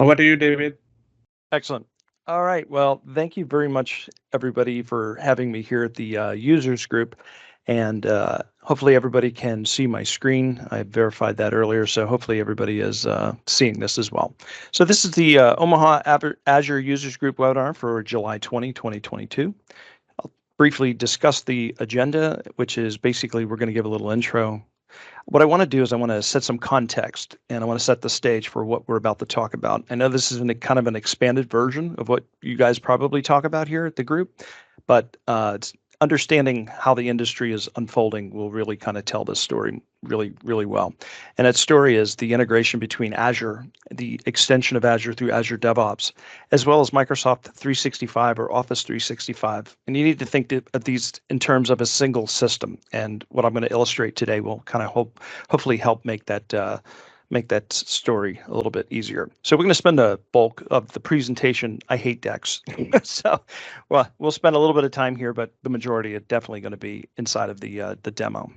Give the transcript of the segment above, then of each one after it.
Over to you, David. Excellent. All right. Well, thank you very much, everybody, for having me here at the users group. And hopefully everybody can see my screen. I verified that earlier, so hopefully everybody is seeing this as well. So this is the Omaha Azure Users Group webinar for July 2022. I'll briefly discuss the agenda, which is basically we're going to give a little intro. What I want to do is I want to set some context and I want to set the stage for what we're about to talk about. I know this is kind of an expanded version of what you guys probably talk about here at the group, but it's understanding how the industry is unfolding will really kind of tell this story really well. And that story is the integration between Azure, the extension of Azure through Azure DevOps, as well as Microsoft 365 or Office 365. And you need to think of these in terms of a single system. And what I'm going to illustrate today will kind of hopefully help make that story a little bit easier. So we're going to spend the bulk of the presentation. I hate decks. So well, we'll spend a little bit of time here, but the majority are definitely going to be inside of the demo.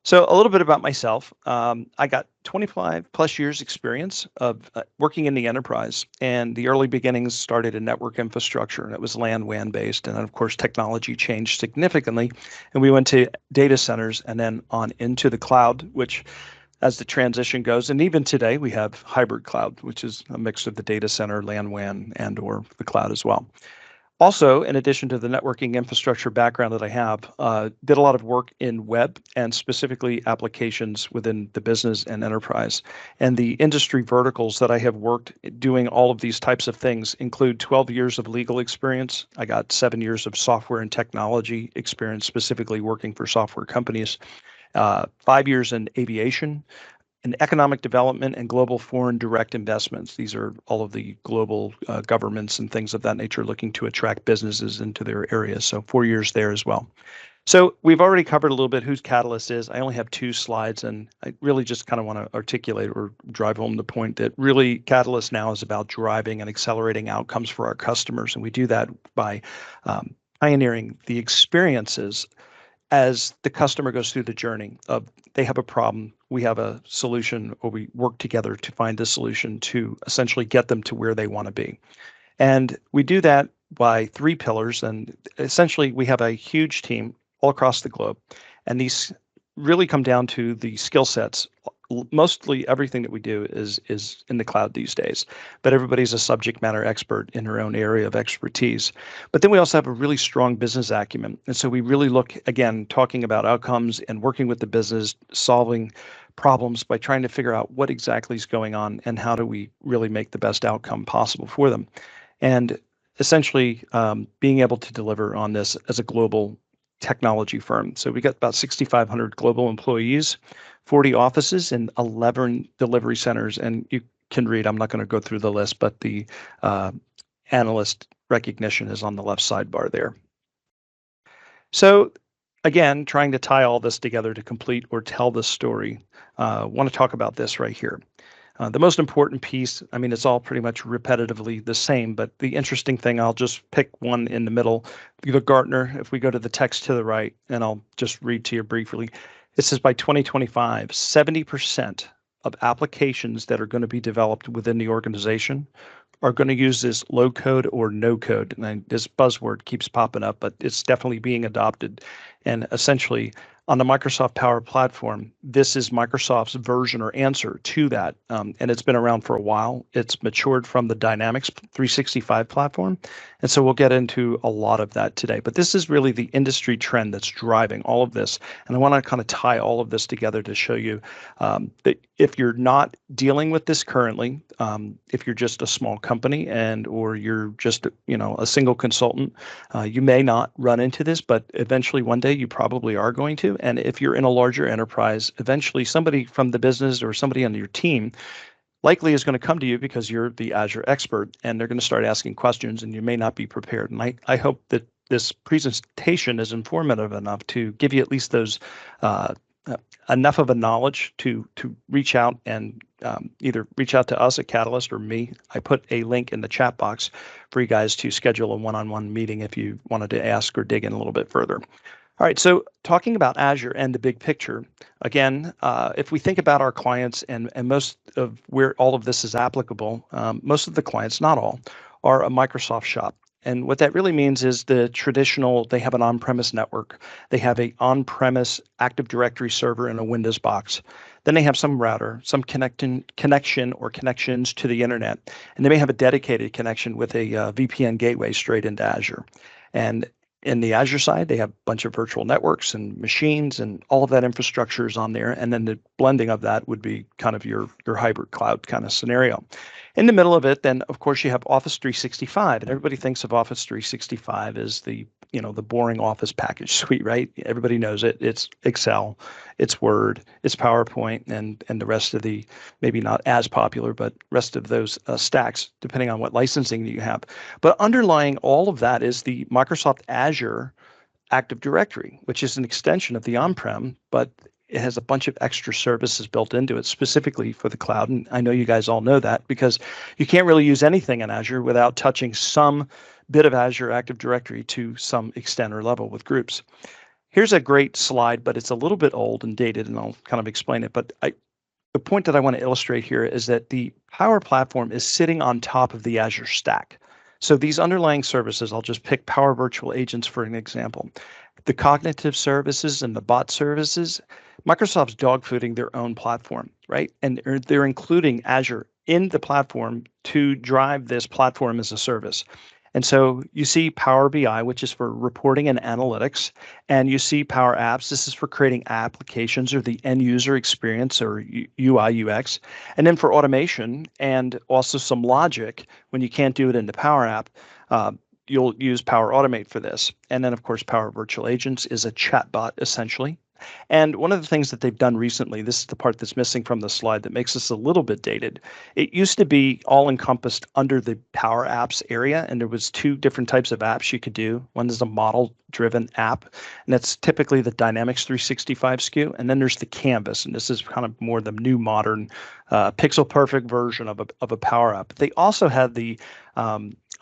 So a little bit about myself. I got 25 plus years experience of working in the enterprise, and the early beginnings started in network infrastructure, and it was LAN, WAN based. And then of course, technology changed significantly, and we went to data centers and then on into the cloud, which as the transition goes, and even today we have hybrid cloud, which is a mix of the data center, LAN, WAN, and or the cloud as well. Also, in addition to the networking infrastructure background that I have, did a lot of work in web and specifically applications within the business and enterprise. And the industry verticals that I have worked doing all of these types of things include 12 years of legal experience. I got 7 years of software and technology experience, specifically working for software companies, 5 years in aviation, in economic development and global foreign direct investments. These are all of the global governments and things of that nature looking to attract businesses into their areas. So 4 years there as well. So we've already covered a little bit who Catalyst is. I only have 2 slides, and I really just kind of want to articulate or drive home the point that really Catalyst now is about driving and accelerating outcomes for our customers. And we do that by pioneering the experiences as the customer goes through the journey of they have a problem, we have a solution, or we work together to find a solution to essentially get them to where they want to be. And we do that by 3 pillars. And essentially, we have a huge team all across the globe. And these really come down to the skill sets. Mostly everything that we do is in the cloud these days, but everybody's a subject matter expert in their own area of expertise. But then we also have a really strong business acumen. And so we really look, again, talking about outcomes and working with the business, solving problems by trying to figure out what exactly is going on and how do we really make the best outcome possible for them. And essentially being able to deliver on this as a global technology firm. So we got about 6,500 global employees, 40 offices, and 11 delivery centers. And you can read, I'm not going to go through the list, but the analyst recognition is on the left sidebar there. So again, trying to tie all this together to complete or tell the story, want to talk about this right here. The most important piece, I mean, it's all pretty much repetitively the same, but the interesting thing, I'll just pick one in the middle. The Gartner, if we go to the text to the right, and I'll just read to you briefly, it says by 2025, 70% of applications that are going to be developed within the organization are going to use this low code or no code. And this buzzword keeps popping up, but it's definitely being adopted. And essentially, on the Microsoft Power Platform, this is Microsoft's version or answer to that. And it's been around for a while. It's matured from the Dynamics 365 platform. And so we'll get into a lot of that today. But this is really the industry trend that's driving all of this. And I want to kind of tie all of this together to show you that if you're not dealing with this currently, if you're just a small company and or you're just a single consultant, you may not run into this, but eventually one day you probably are going to. And if you're in a larger enterprise, eventually somebody from the business or somebody on your team likely is going to come to you because you're the Azure expert, and they're going to start asking questions, and you may not be prepared. And I hope that this presentation is informative enough to give you at least those enough of a knowledge to reach out and either reach out to us at Catalyst or me. I put a link in the chat box for you guys to schedule a one-on-one meeting if you wanted to ask or dig in a little bit further. All right, so talking about Azure and the big picture, again, if we think about our clients and most of where all of this is applicable, most of the clients, not all, are a Microsoft shop. And what that really means is the traditional, they have an on-premise network. They have a on-premise Active Directory server in a Windows box. Then they have some router, some connection or connections to the internet. And they may have a dedicated connection with a VPN gateway straight into Azure. And in the Azure side, they have a bunch of virtual networks and machines, and all of that infrastructure is on there. And then the blending of that would be kind of your hybrid cloud kind of scenario. In the middle of it, then of course you have Office 365, and everybody thinks of Office 365 as the boring Office package suite, right? Everybody knows it. It's Excel, it's Word, it's PowerPoint, and the rest of the maybe not as popular, but rest of those stacks, depending on what licensing you have. But underlying all of that is the Microsoft Azure Active Directory, which is an extension of the on-prem, but it has a bunch of extra services built into it specifically for the cloud. And I know you guys all know that because you can't really use anything in Azure without touching some bit of Azure Active Directory to some extent or level with groups. Here's a great slide, but it's a little bit old and dated, and I'll kind of explain it. But the point that I want to illustrate here is that the Power Platform is sitting on top of the Azure stack. So these underlying services, I'll just pick Power Virtual Agents for an example. The cognitive services and the bot services, Microsoft's dogfooding their own platform, right? And they're including Azure in the platform to drive this platform as a service. And so you see Power BI, which is for reporting and analytics, and you see Power Apps. This is for creating applications or the end user experience or UI UX. And then for automation and also some logic, when you can't do it in the Power App, you'll use Power Automate for this. And then, of course, Power Virtual Agents is a chatbot, essentially. And one of the things that they've done recently, this is the part that's missing from the slide that makes this a little bit dated. It used to be all encompassed under the Power Apps area, and there was two different types of apps you could do. One is a model-driven app, and that's typically the Dynamics 365 SKU. And then there's the Canvas, and this is kind of more the new modern pixel-perfect version of a Power App. They also had the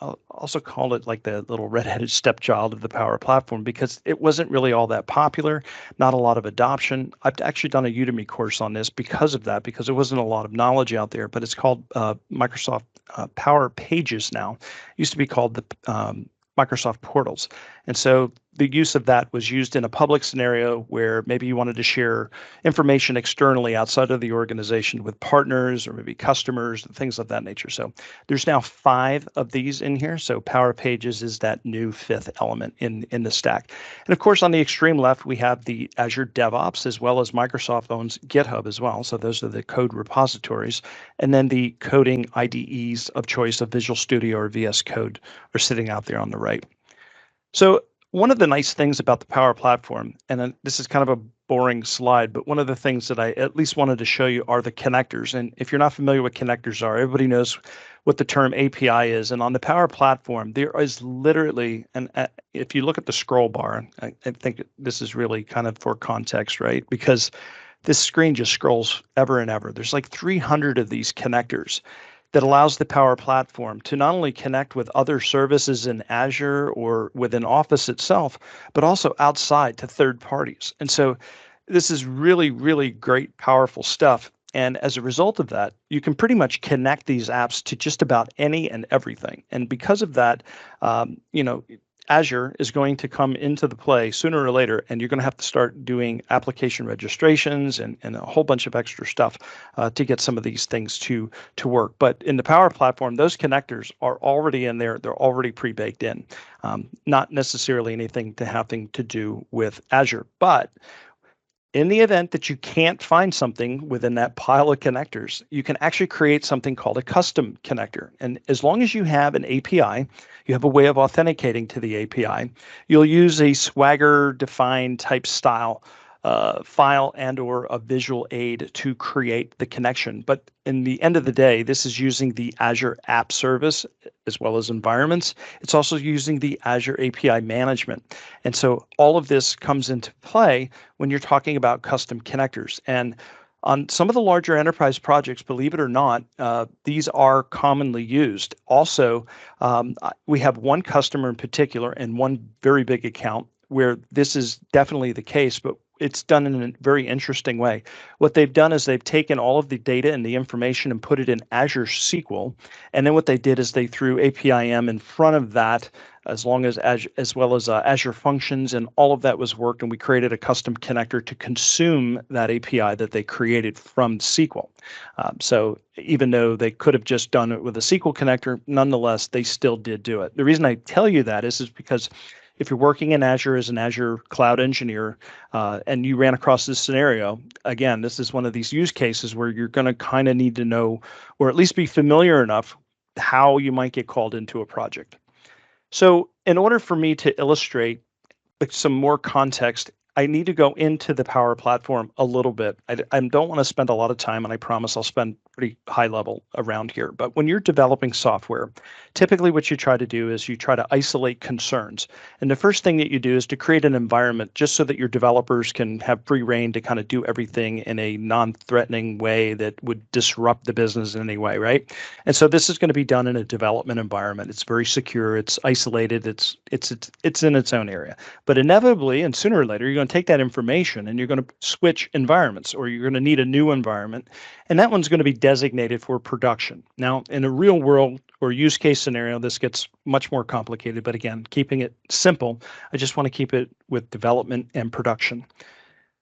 I'll also call it like the little redheaded stepchild of the Power Platform because it wasn't really all that popular, not a lot of adoption. I've actually done a Udemy course on this because of that, because there wasn't a lot of knowledge out there, but it's called Microsoft Power Pages now. It used to be called the Microsoft Portals. And so the use of that was used in a public scenario where maybe you wanted to share information externally outside of the organization with partners or maybe customers and things of that nature. So there's now 5 of these in here. So Power Pages is that new 5th element in the stack. And of course, on the extreme left, we have the Azure DevOps, as well as Microsoft owns GitHub as well. So those are the code repositories. And then the coding IDEs of choice of Visual Studio or VS Code are sitting out there on the right. So one of the nice things about the Power Platform, and then this is kind of a boring slide, but one of the things that I at least wanted to show you are the connectors. And if you're not familiar with connectors are, everybody knows what the term API is. And on the Power Platform, there is literally, and if you look at the scroll bar, I think this is really kind of for context, right? Because this screen just scrolls ever and ever. There's like 300 of these connectors that allows the Power Platform to not only connect with other services in Azure or within Office itself, but also outside to third parties. And so this is really, really great, powerful stuff. And as a result of that, you can pretty much connect these apps to just about any and everything. And because of that, Azure is going to come into the play sooner or later, and you're going to have to start doing application registrations and a whole bunch of extra stuff to get some of these things to work. But in the Power Platform, those connectors are already in there. They're already pre-baked in, not necessarily anything having to do with Azure. But in the event that you can't find something within that pile of connectors, you can actually create something called a custom connector. And as long as you have an API, you have a way of authenticating to the API, you'll use a Swagger defined type style file and or a visual aid to create the connection. But in the end of the day, this is using the Azure App Service as well as environments. It's also using the Azure API management. And so all of this comes into play when you're talking about custom connectors. And on some of the larger enterprise projects, believe it or not, these are commonly used. Also, we have one customer in particular and one very big account where this is definitely the case, but it's done in a very interesting way. What they've done is they've taken all of the data and the information and put it in Azure SQL. And then what they did is they threw APIM in front of that, as long as Azure, as well as Azure Functions, and all of that was worked. And we created a custom connector to consume that API that they created from SQL. So even though they could have just done it with a SQL connector, nonetheless, they still did do it. The reason I tell you that is because if you're working in Azure as an Azure cloud engineer, and you ran across this scenario, again, this is one of these use cases where you're going to kind of need to know, or at least be familiar enough, how you might get called into a project. So in order for me to illustrate with some more context, I need to go into the Power Platform a little bit. I don't want to spend a lot of time, and I promise I'll spend pretty high level around here. But when you're developing software, typically what you try to do is you try to isolate concerns. And the first thing that you do is to create an environment just so that your developers can have free reign to kind of do everything in a non-threatening way that would disrupt the business in any way, right? And so this is going to be done in a development environment. It's very secure. It's isolated. It's in its own area. But inevitably, and sooner or later, you're going to take that information and you're going to switch environments, or you're going to need a new environment. And that one's going to be designated for production. Now, in a real world or use case scenario, this gets much more complicated. But again, keeping it simple, I just want to keep it with development and production.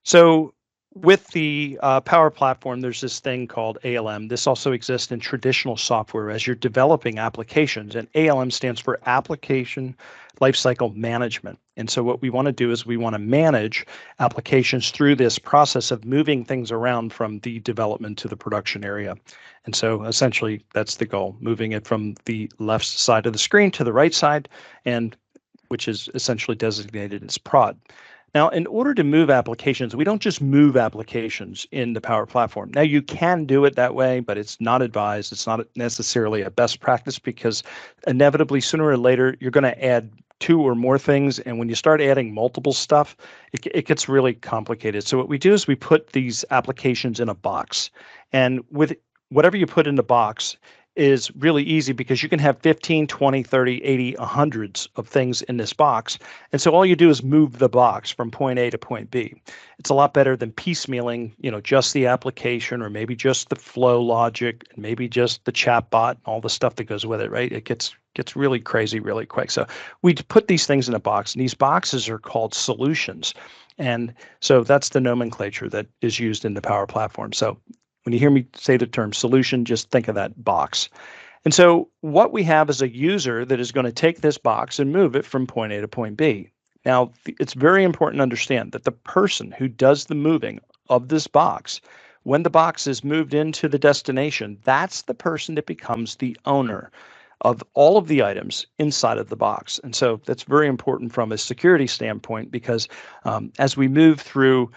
So with the Power Platform, there's this thing called ALM. This also exists in traditional software as you're developing applications. And ALM stands for Application Lifecycle Management. And so what we want to do is we want to manage applications through this process of moving things around from the development to the production area. And so essentially, that's the goal, moving it from the left side of the screen to the right side, and which is essentially designated as prod. Now, in order to move applications, we don't just move applications in the Power Platform. Now, you can do it that way, but it's not advised. It's not necessarily a best practice, because inevitably, sooner or later, you're going to add two or more things. And when you start adding multiple stuff, it gets really complicated. So what we do is we put these applications in a box. And with whatever you put in the box is really easy, because you can have 15, 20, 30, 80, hundreds of things in this box. And so all you do is move the box from point A to point B. It's a lot better than piecemealing, just the application, or maybe just the flow logic, and maybe just the chatbot and all the stuff that goes with it, right? It gets really crazy really quick. So we put these things in a box, and these boxes are called solutions. And so that's the nomenclature that is used in the Power Platform. So when you hear me say the term solution, just think of that box. And so what we have is a user that is going to take this box and move it from point A to point B. Now, it's very important to understand that the person who does the moving of this box, when the box is moved into the destination, that's the person that becomes the owner of all of the items inside of the box. And so that's very important from a security standpoint, because as we move through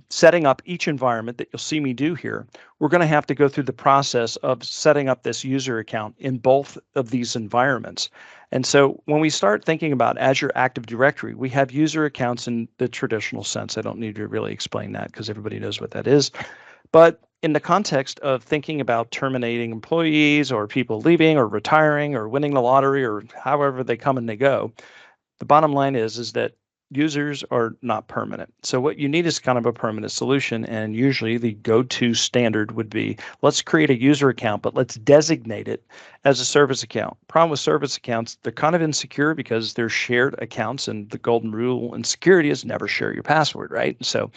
setting up each environment that you'll see me do here, we're going to have to go through the process of setting up this user account in both of these environments. And so when we start thinking about Azure Active Directory, we have user accounts in the traditional sense. I don't need to really explain that because everybody knows what that is. But in the context of thinking about terminating employees, or people leaving or retiring or winning the lottery, or however they come and they go, the bottom line is that users are not permanent. So what you need is kind of a permanent solution. And usually the go-to standard would be, let's create a user account, but let's designate it as a service account. Problem with service accounts, they're kind of insecure because they're shared accounts, and the golden rule in security is never share your password, right? So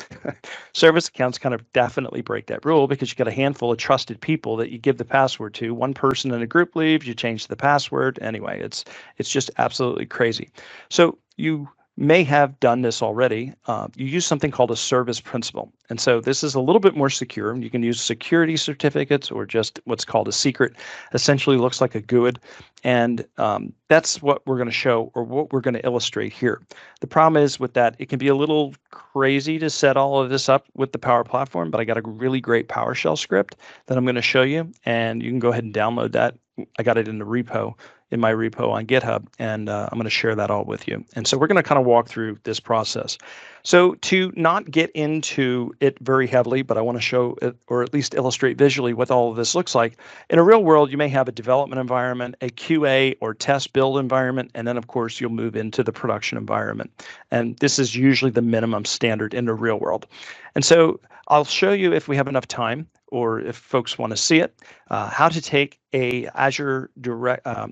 service accounts kind of definitely break that rule, because you got a handful of trusted people that you give the password to. One person in a group leaves, you change the password. Anyway, it's just absolutely crazy. So you may have done this already. You use something called a service principal. And so this is a little bit more secure. You can use security certificates, or just what's called a secret. Essentially looks like a GUID. And that's what we're going to show, or what we're going to illustrate here. The problem is with that, it can be a little crazy to set all of this up with the Power Platform, but I got a really great PowerShell script that I'm going to show you, and you can go ahead and download that. I got it in the repo in my repo on GitHub, and I'm going to share that all with you. And so we're going to kind of walk through this process. So to not get into it very heavily, but I want to show it, or at least illustrate visually what all of this looks like. In a real world, you may have a development environment, a QA or test build environment, and then of course you'll move into the production environment. And this is usually the minimum standard in the real world. And so I'll show you, if we have enough time, or if folks want to see it, how to take a Microsoft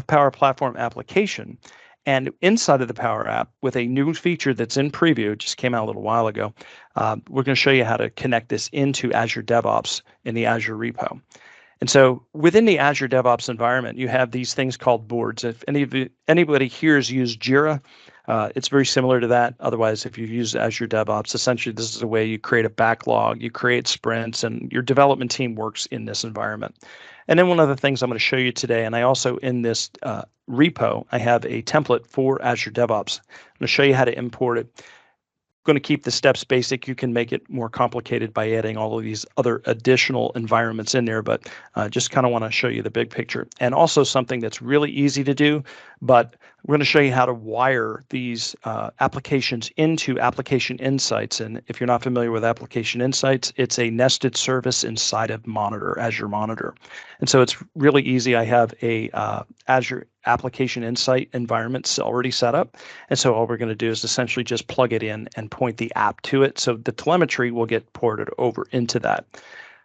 Power Platform application, and inside of the Power App, with a new feature that's in preview, it just came out a little while ago, we're going to show you how to connect this into Azure DevOps in the Azure repo. And so within the Azure DevOps environment, you have these things called boards. If anybody here has used Jira, it's very similar to that. Otherwise, if you use Azure DevOps, essentially this is a way you create a backlog, you create sprints, and your development team works in this environment. And then one of the things I'm going to show you today, and I also in this repo, I have a template for Azure DevOps. I'm going to show you how to import it. Going to keep the steps basic. You can make it more complicated by adding all of these other additional environments in there, but just kind of want to show you the big picture. And also something that's really easy to do, but we're going to show you how to wire these applications into Application Insights. And if you're not familiar with Application Insights, it's a nested service inside of Monitor, Azure Monitor. And so it's really easy. I have a Azure Application Insight environment already set up. And so all we're going to do is essentially just plug it in and point the app to it. So the telemetry will get ported over into that.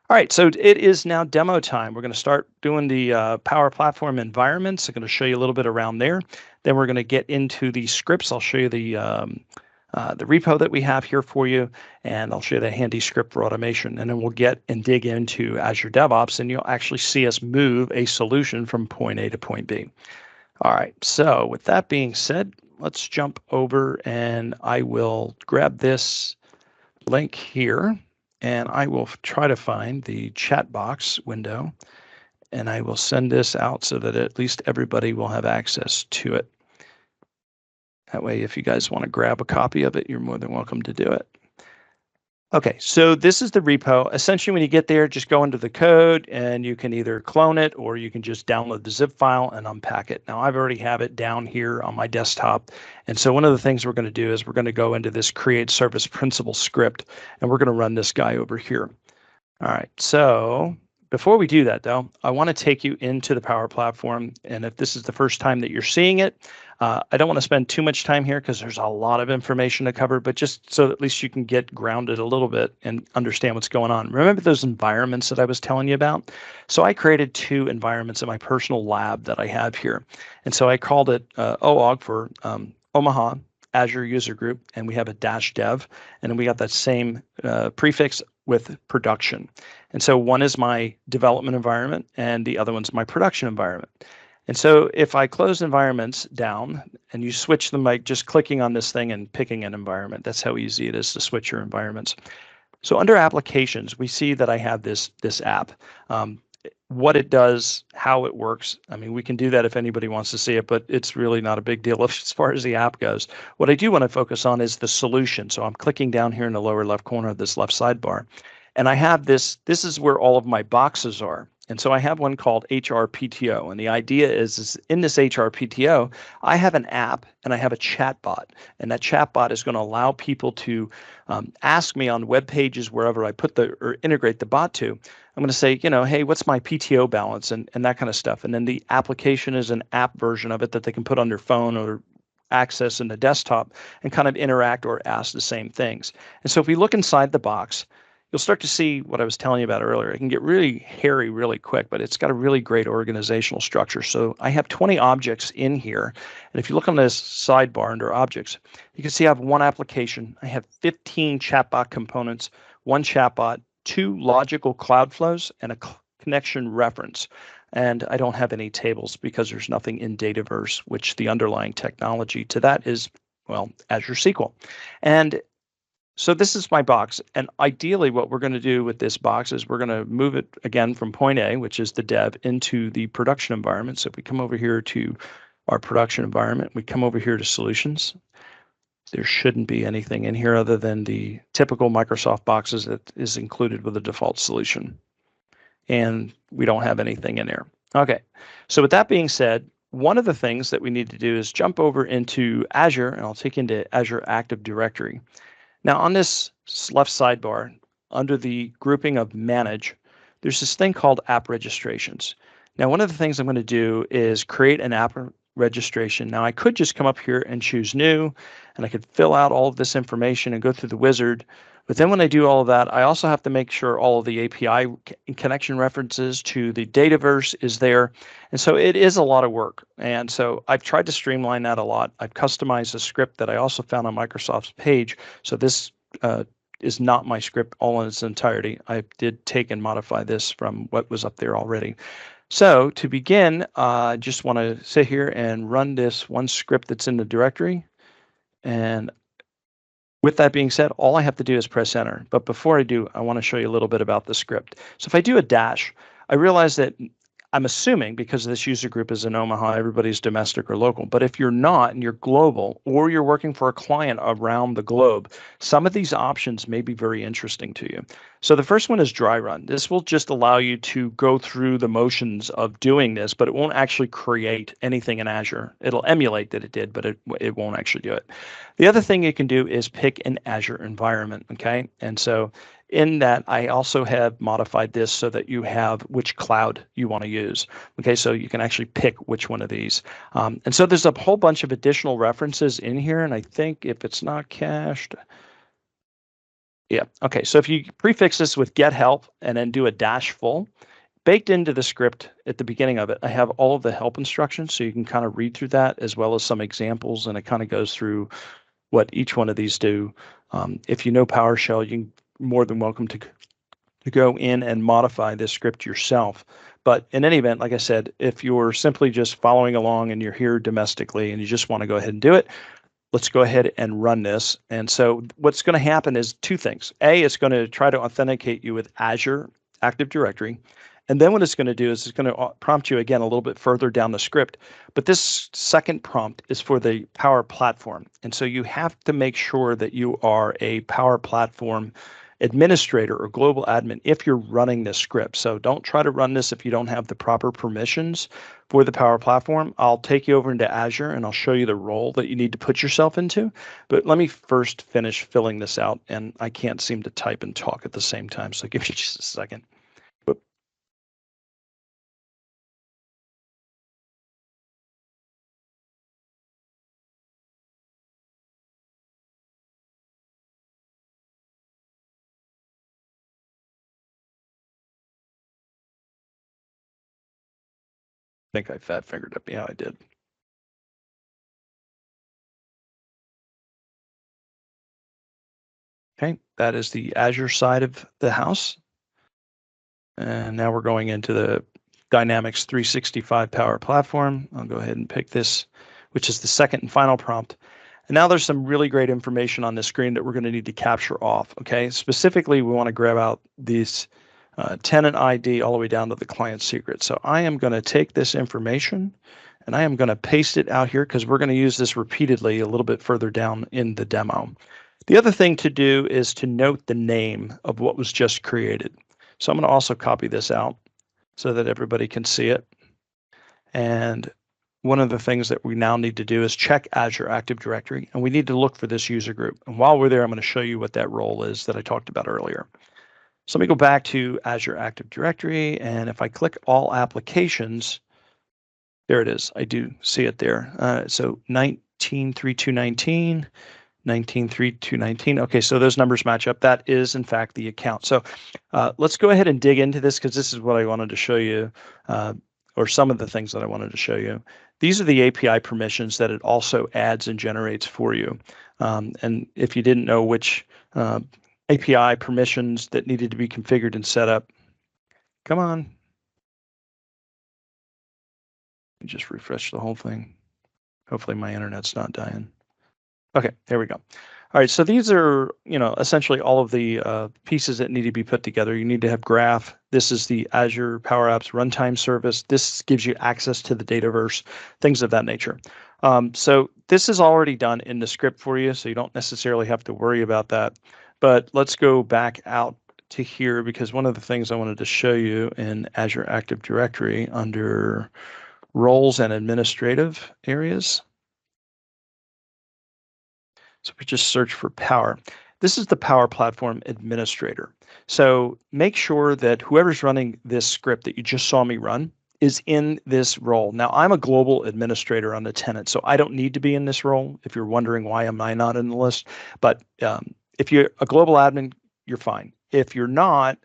All right, so it is now demo time. We're going to start doing the Power Platform environments. I'm going to show you a little bit around there. Then we're going to get into the scripts. I'll show you the repo that we have here for you, and I'll show you the handy script for automation. And then we'll get and dig into Azure DevOps, and you'll actually see us move a solution from point A to point B. All right, so with that being said, let's jump over, and I will grab this link here, and I will try to find the chat box window, and I will send this out so that at least everybody will have access to it. That way, if you guys want to grab a copy of it, you're more than welcome to do it. Okay, so this is the repo. Essentially, when you get there, just go into the code and you can either clone it or you can just download the zip file and unpack it. Now, I've already have it down here on my desktop. And so one of the things we're going to do is we're going to go into this create service principal script, and we're going to run this guy over here. All right, so before we do that, though, I want to take you into the Power Platform. And if this is the first time that you're seeing it, I don't want to spend too much time here because there's a lot of information to cover, but just so at least you can get grounded a little bit and understand what's going on. Remember those environments that I was telling you about? So I created 2 environments in my personal lab that I have here. And so I called it OAG for Omaha Azure User Group, and we have a -dev, and then we got that same prefix with production. And so one is my development environment, and the other one's my production environment. And so if I close environments down and you switch them by just clicking on this thing and picking an environment, that's how easy it is to switch your environments. So under applications, we see that I have this app. What it does, how it works. I mean, we can do that if anybody wants to see it, but it's really not a big deal as far as the app goes. What I do want to focus on is the solution. So I'm clicking down here in the lower left corner of this left sidebar, and I have this is where all of my boxes are. And so I have one called HRPTO. And the idea is in this HRPTO, I have an app and I have a chatbot. And that chatbot is going to allow people to ask me on web pages, wherever I put or integrate the bot to. I'm going to say, hey, what's my PTO balance and that kind of stuff. And then the application is an app version of it that they can put on their phone or access in the desktop and kind of interact or ask the same things. And so if we look inside the box, you'll start to see what I was telling you about earlier. It can get really hairy really quick, but it's got a really great organizational structure. So I have 20 objects in here. And if you look on this sidebar under objects, you can see I have one application. I have 15 chatbot components, one chatbot, 2 logical cloud flows, and a connection reference. And I don't have any tables because there's nothing in Dataverse, which the underlying technology to that is, well, Azure SQL. And so this is my box, and ideally what we're going to do with this box is we're going to move it again from point A, which is the dev, into the production environment. So if we come over here to our production environment, we come over here to solutions. There shouldn't be anything in here other than the typical Microsoft boxes that is included with the default solution. And we don't have anything in there. Okay, so with that being said, one of the things that we need to do is jump over into Azure, and I'll take you into Azure Active Directory. Now, on this left sidebar, under the grouping of Manage, there's this thing called App Registrations. Now, one of the things I'm going to do is create an app registration. Now, I could just come up here and choose New, and I could fill out all of this information and go through the wizard. But then when I do all of that, I also have to make sure all of the API connection references to the Dataverse is there. And so it is a lot of work. And so I've tried to streamline that a lot. I've customized a script that I also found on Microsoft's page. So this is not my script all in its entirety. I did take and modify this from what was up there already. So to begin, I just want to sit here and run this one script that's in the directory. And with that being said, all I have to do is press enter. But before I do, I want to show you a little bit about the script. So if I do a dash, I realize that I'm assuming because this user group is in Omaha, everybody's domestic or local. But if you're not and you're global or you're working for a client around the globe, some of these options may be very interesting to you. So the first one is dry run. This will just allow you to go through the motions of doing this, but it won't actually create anything in Azure. It'll emulate that it did, but it won't actually do it. The other thing you can do is pick an Azure environment, okay? And so in that, I also have modified this so that you have which cloud you want to use. Okay, so you can actually pick which one of these. And so there's a whole bunch of additional references in here, and I think if it's not cached, yeah, okay, so if you prefix this with get help and then do a dash full, baked into the script at the beginning of it, I have all of the help instructions, so you can kind of read through that as well as some examples, and it kind of goes through what each one of these do. If you know PowerShell, you're more than welcome to go in and modify this script yourself. But in any event, like I said, if you're simply just following along and you're here domestically and you just want to go ahead and do it, let's go ahead and run this. And so what's going to happen is two things. A, it's going to try to authenticate you with Azure Active Directory. And then what it's going to do is it's going to prompt you again a little bit further down the script. But this second prompt is for the Power Platform. And so you have to make sure that you are a Power Platform administrator or global admin if you're running this script. So don't try to run this if you don't have the proper permissions for the Power Platform. I'll take you over into Azure and I'll show you the role that you need to put yourself into. But let me first finish filling this out, and I can't seem to type and talk at the same time. So give me just a second. Whoop. I think I fat fingered up. Yeah, I did. Okay, that is the Azure side of the house. And now we're going into the Dynamics 365 Power Platform. I'll go ahead and pick this, which is the second and final prompt. And now there's some really great information on this screen that we're going to need to capture off. Okay, specifically, we want to grab out these tenant ID all the way down to the client secret. So I am going to take this information and I am going to paste it out here because we're going to use this repeatedly a little bit further down in the demo. The other thing to do is to note the name of what was just created. So I'm going to also copy this out so that everybody can see it. And one of the things that we now need to do is check Azure Active Directory, and we need to look for this user group. And while we're there, I'm going to show you what that role is that I talked about earlier. So let me go back to Azure Active Directory, and if I click All Applications, there it is. I do see it there. So 193219. 193219. Okay, so those numbers match up. That is, in fact, the account. So let's go ahead and dig into this because this is what I wanted to show you, or some of the things that I wanted to show you. These are the API permissions that it also adds and generates for you. And if you didn't know which API permissions that needed to be configured and set up, come on. Just refresh the whole thing. Hopefully my internet's not dying. Okay, there we go. All right, so these are, essentially all of the pieces that need to be put together. You need to have graph. This is the Azure Power Apps runtime service. This gives you access to the Dataverse, things of that nature. So this is already done in the script for you, so you don't necessarily have to worry about that. But let's go back out to here because one of the things I wanted to show you in Azure Active Directory under roles and administrative areas. So we just search for Power. This is the Power Platform Administrator. So make sure that whoever's running this script that you just saw me run is in this role. Now, I'm a global administrator on the tenant, so I don't need to be in this role if you're wondering why am I not in the list. But if you're a global admin, you're fine. If you're not,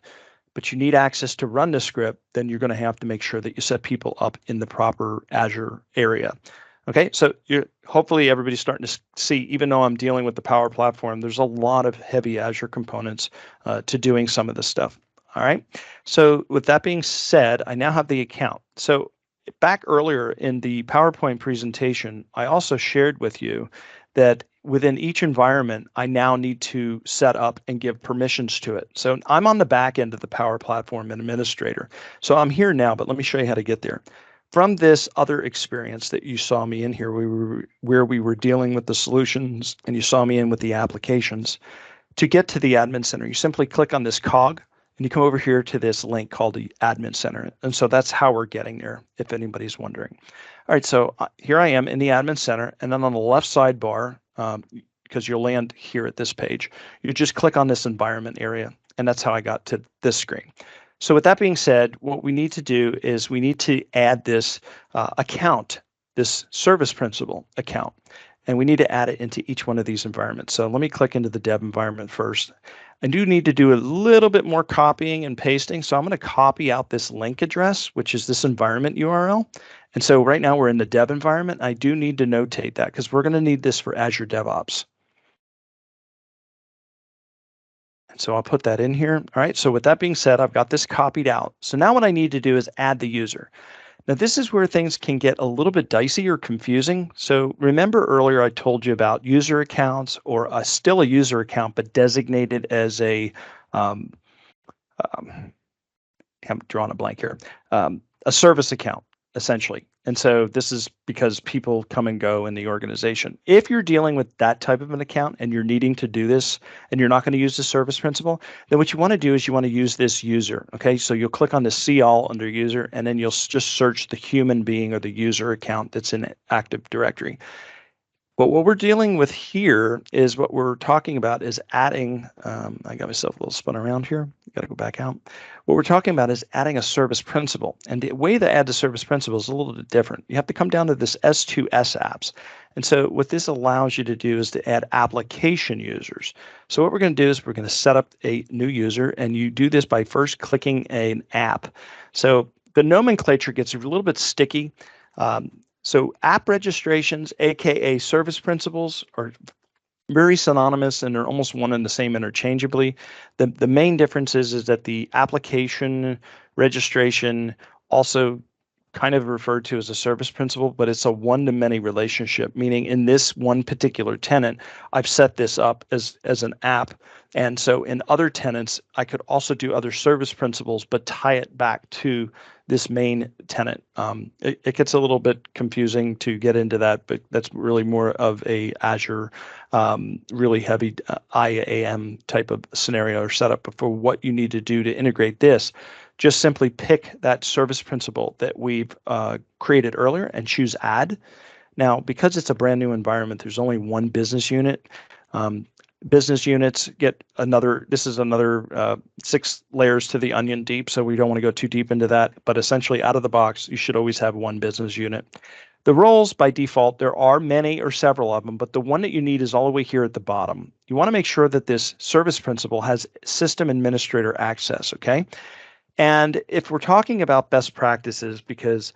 but you need access to run the script, then you're going to have to make sure that you set people up in the proper Azure area. Okay, so hopefully everybody's starting to see, even though I'm dealing with the Power Platform, there's a lot of heavy Azure components to doing some of this stuff. All right, so with that being said, I now have the account. So back earlier in the PowerPoint presentation, I also shared with you that within each environment, I now need to set up and give permissions to it. So I'm on the back end of the Power Platform Administrator. So I'm here now, but let me show you how to get there. From this other experience that you saw me in here, where we were dealing with the solutions and you saw me in with the applications, to get to the Admin Center, you simply click on this cog and you come over here to this link called the Admin Center. And so that's how we're getting there, if anybody's wondering. All right, so here I am in the Admin Center, and then on the left sidebar, because you'll land here at this page, you just click on this environment area, and that's how I got to this screen. So with that being said, what we need to do is we need to add this account, this service principal account, and we need to add it into each one of these environments. So let me click into the dev environment first. I do need to do a little bit more copying and pasting. So I'm going to copy out this link address, which is this environment URL. And so right now we're in the dev environment. I do need to notate that because we're going to need this for Azure DevOps. So I'll put that in here. All right, so with that being said, I've got this copied out. So now what I need to do is add the user. Now this is where things can get a little bit dicey or confusing. So remember earlier I told you about user accounts or still a user account, but designated as a, I'm drawing a blank here, a service account, essentially. And so this is because people come and go in the organization. If you're dealing with that type of an account and you're needing to do this and you're not going to use the service principal, then what you want to do is you want to use this user. Okay, so you'll click on the see all under user, and then you'll just search the human being or the user account that's in Active Directory. But what we're dealing with here is what we're talking about is adding, I got myself a little spun around here. Got to go back out. What we're talking about is adding a service principal. And the way to add the service principal is a little bit different. You have to come down to this S2S apps. And so what this allows you to do is to add application users. So what we're going to do is we're going to set up a new user, and you do this by first clicking an app. So the nomenclature gets a little bit sticky. So app registrations, aka service principals, are very synonymous and they're almost one and the same interchangeably. The main difference is that the application registration also kind of referred to as a service principal, but it's a one-to-many relationship, meaning in this one particular tenant, I've set this up as an app. And so in other tenants, I could also do other service principals, but tie it back to this main tenant. It gets a little bit confusing to get into that, but that's really more of a Azure really heavy IAM type of scenario or setup for what you need to do to integrate this. Just simply pick that service principal that we've created earlier and choose add. Now, because it's a brand new environment, there's only one business unit. Business units get this is another 6 layers to the onion deep, so we don't want to go too deep into that. But essentially, out of the box, you should always have one business unit. The roles, by default, there are many or several of them, but the one that you need is all the way here at the bottom. You want to make sure that this service principal has system administrator access, okay? And if we're talking about best practices, because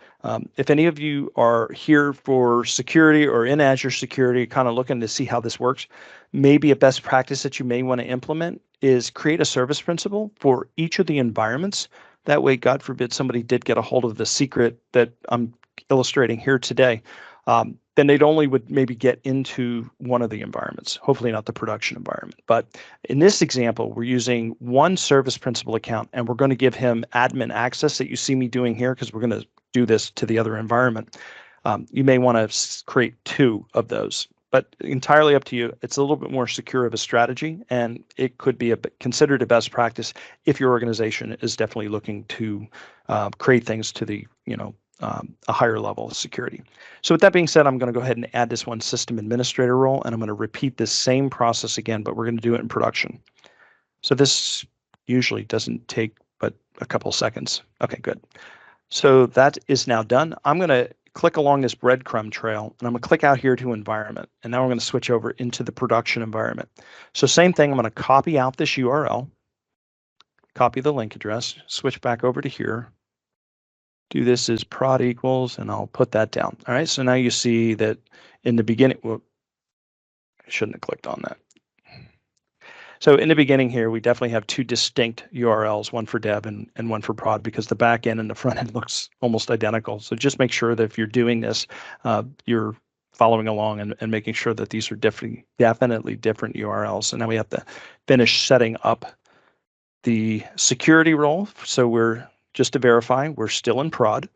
if any of you are here for security or in Azure security, kind of looking to see how this works, maybe a best practice that you may want to implement is create a service principal for each of the environments. That way, God forbid, somebody did get a hold of the secret that I'm illustrating here today. Then they'd only would maybe get into one of the environments, hopefully not the production environment. But in this example, we're using one service principal account, and we're going to give him admin access that you see me doing here because we're going to do this to the other environment. You may want to create 2 of those. but entirely up to you. It's a little bit more secure of a strategy, and it could be considered a best practice if your organization is definitely looking to create things to the a higher level of security. So with that being said, I'm going to go ahead and add this one system administrator role, and I'm going to repeat this same process again, but we're going to do it in production. So this usually doesn't take but a couple seconds. Okay, good. So that is now done. I'm going to click along this breadcrumb trail, and I'm going to click out here to environment. And now we're going to switch over into the production environment. So same thing, I'm going to copy out this URL, copy the link address, switch back over to here, do this as prod equals, and I'll put that down. All right, so now you see that in the beginning, well, I shouldn't have clicked on that. So in the beginning here, we definitely have two distinct URLs, one for dev and one for prod, because the back end and the front end looks almost identical. So just make sure that if you're doing this, you're following along and making sure that these are definitely different URLs. So now we have to finish setting up the security role. So we're just to verify, we're still in prod.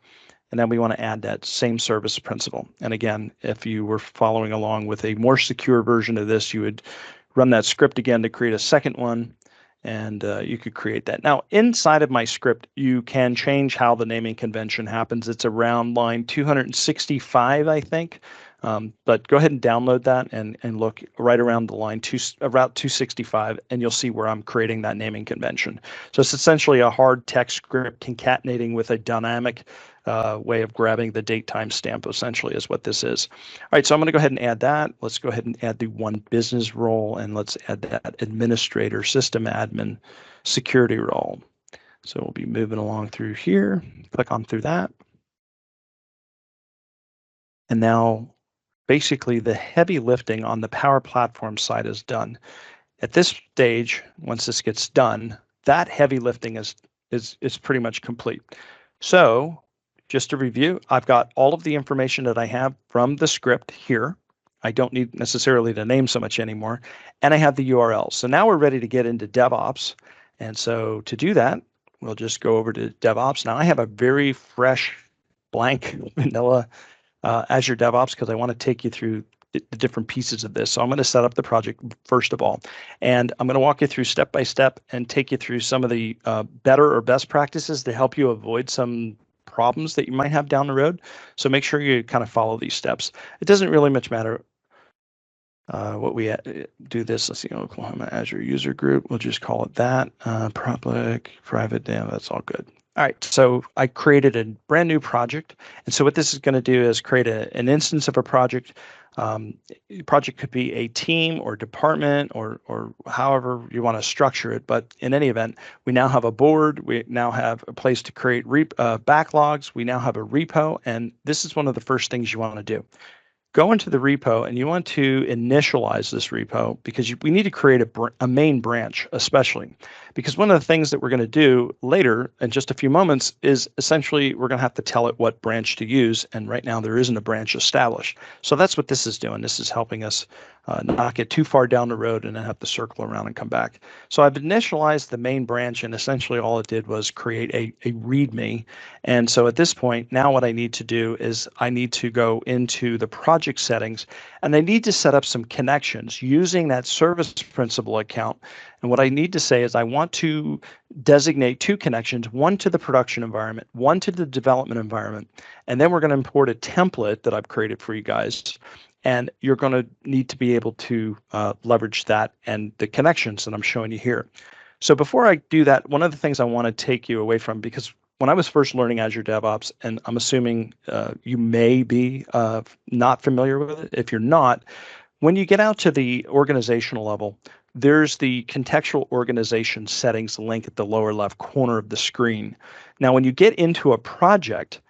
And then we want to add that same service principal. And again, if you were following along with a more secure version of this, you would run that script again to create a second one, and you could create that. Now, inside of my script, you can change how the naming convention happens. It's around line 265, I think. But go ahead and download that and look right around the line about 265, and you'll see where I'm creating that naming convention. So it's essentially a hard text script concatenating with a dynamic way of grabbing the date time stamp, essentially, is what this is. All right, so I'm going to go ahead and add that. Let's go ahead and add the one business role, and let's add that administrator, system admin, security role. So we'll be moving along through here. Click on through that. And now basically the heavy lifting on the Power Platform side is done. At this stage, once this gets done, that heavy lifting is pretty much complete. So just to review, I've got all of the information that I have from the script here. I don't need necessarily the name so much anymore, and I have the URL. So now we're ready to get into DevOps. And so to do that, we'll just go over to DevOps. Now I have a very fresh, blank, vanilla Azure DevOps because I want to take you through the different pieces of this. So I'm going to set up the project first of all, and I'm going to walk you through step by step and take you through some of the better or best practices to help you avoid some problems that you might have down the road. So make sure you kind of follow these steps. It doesn't really much matter what we do this. Let's see, Oklahoma Azure user group. We'll just call it that. Public, private, that's all good. All right, so I created a brand new project. And so what this is going to do is create an instance of a project. Project could be a team or department or however you want to structure it. But in any event, we now have a board. We now have a place to create backlogs. We now have a repo. And this is one of the first things you want to do. Go into the repo and you want to initialize this repo because we need to create a main branch, especially because one of the things that we're going to do later in just a few moments is essentially we're going to have to tell it what branch to use. And right now there isn't a branch established. So that's what this is doing. This is helping us not get too far down the road and then have to circle around and come back. So I've initialized the main branch, and essentially all it did was create a README. And so at this point, now what I need to do is I need to go into the project settings, and I need to set up some connections using that service principal account. And what I need to say is I want to designate two connections, one to the production environment, one to the development environment. And then we're going to import a template that I've created for you guys. And you're going to need to be able to leverage that and the connections that I'm showing you here. So before I do that, one of the things I want to take you away from, because when I was first learning Azure DevOps, and I'm assuming you may be not familiar with it. If you're not, when you get out to the organizational level, there's the contextual organization settings link at the lower left corner of the screen. Now, when you get into a project,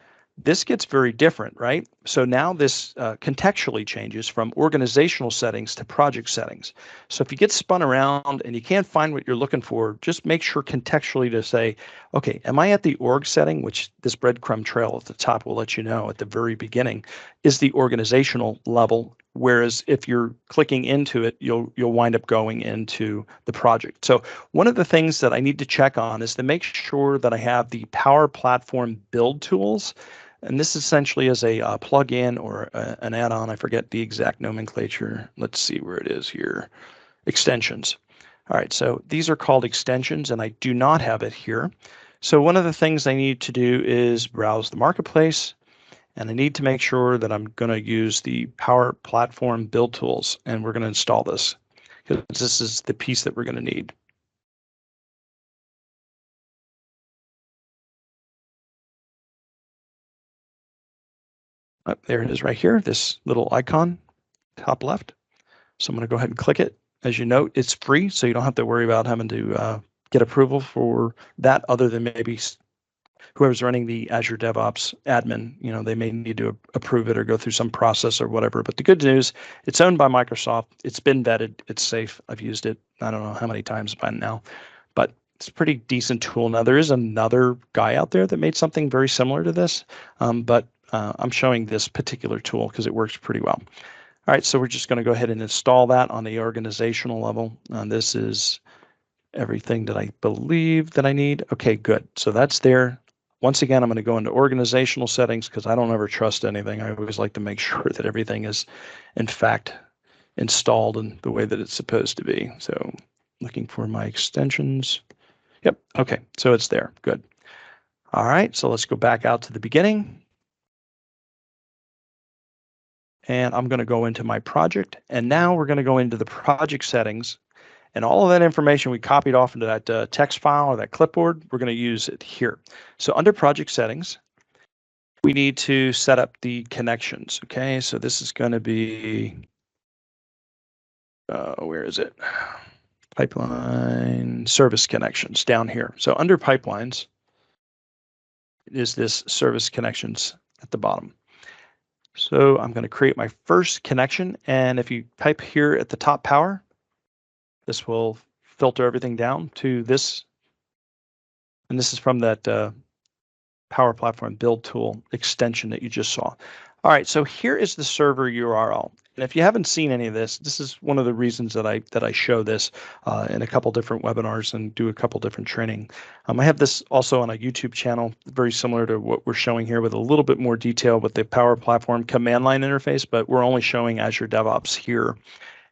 this gets very different, right? So now this contextually changes from organizational settings to project settings. So if you get spun around and you can't find what you're looking for, just make sure contextually to say, okay, am I at the org setting, which this breadcrumb trail at the top will let you know at the very beginning is the organizational level. Whereas if you're clicking into it, you'll wind up going into the project. So one of the things that I need to check on is to make sure that I have the Power Platform build tools And this essentially is a plugin or an add-on. I forget the exact nomenclature. Let's see where it is here. Extensions. All right, so these are called extensions, and I do not have it here. So one of the things I need to do is browse the marketplace, and I need to make sure that I'm going to use the Power Platform build tools, and we're going to install this because this is the piece that we're going to need. There it is right here, this little icon, top left. So I'm going to go ahead and click it. As you note, it's free, so you don't have to worry about having to get approval for that, other than maybe whoever's running the Azure DevOps admin. They may need to approve it or go through some process or whatever. But the good news, it's owned by Microsoft. It's been vetted. It's safe. I've used it, I don't know how many times by now, but it's a pretty decent tool. Now, there is another guy out there that made something very similar to this, but I'm showing this particular tool because it works pretty well. All right, so we're just going to go ahead and install that on the organizational level. This is everything that I believe that I need. Okay, good. So that's there. Once again, I'm going to go into organizational settings because I don't ever trust anything. I always like to make sure that everything is, in fact, installed in the way that it's supposed to be. So looking for my extensions. Yep, okay, so it's there. Good. All right, so let's go back out to the beginning. And I'm going to go into my project. And now we're going to go into the project settings. And all of that information we copied off into that text file or that clipboard, we're going to use it here. So under project settings, we need to set up the connections. Okay, so this is going to be, where is it? Pipeline service connections down here. So under pipelines is this service connections at the bottom. So I'm going to create my first connection. And if you type here at the top power, this will filter everything down to this. And this is from that Power Platform build tool extension that you just saw. All right, so here is the server URL. And if you haven't seen any of this, this is one of the reasons that I show this in a couple different webinars and do a couple different training. I have this also on a YouTube channel, very similar to what we're showing here, with a little bit more detail with the Power Platform command line interface, but we're only showing Azure DevOps here.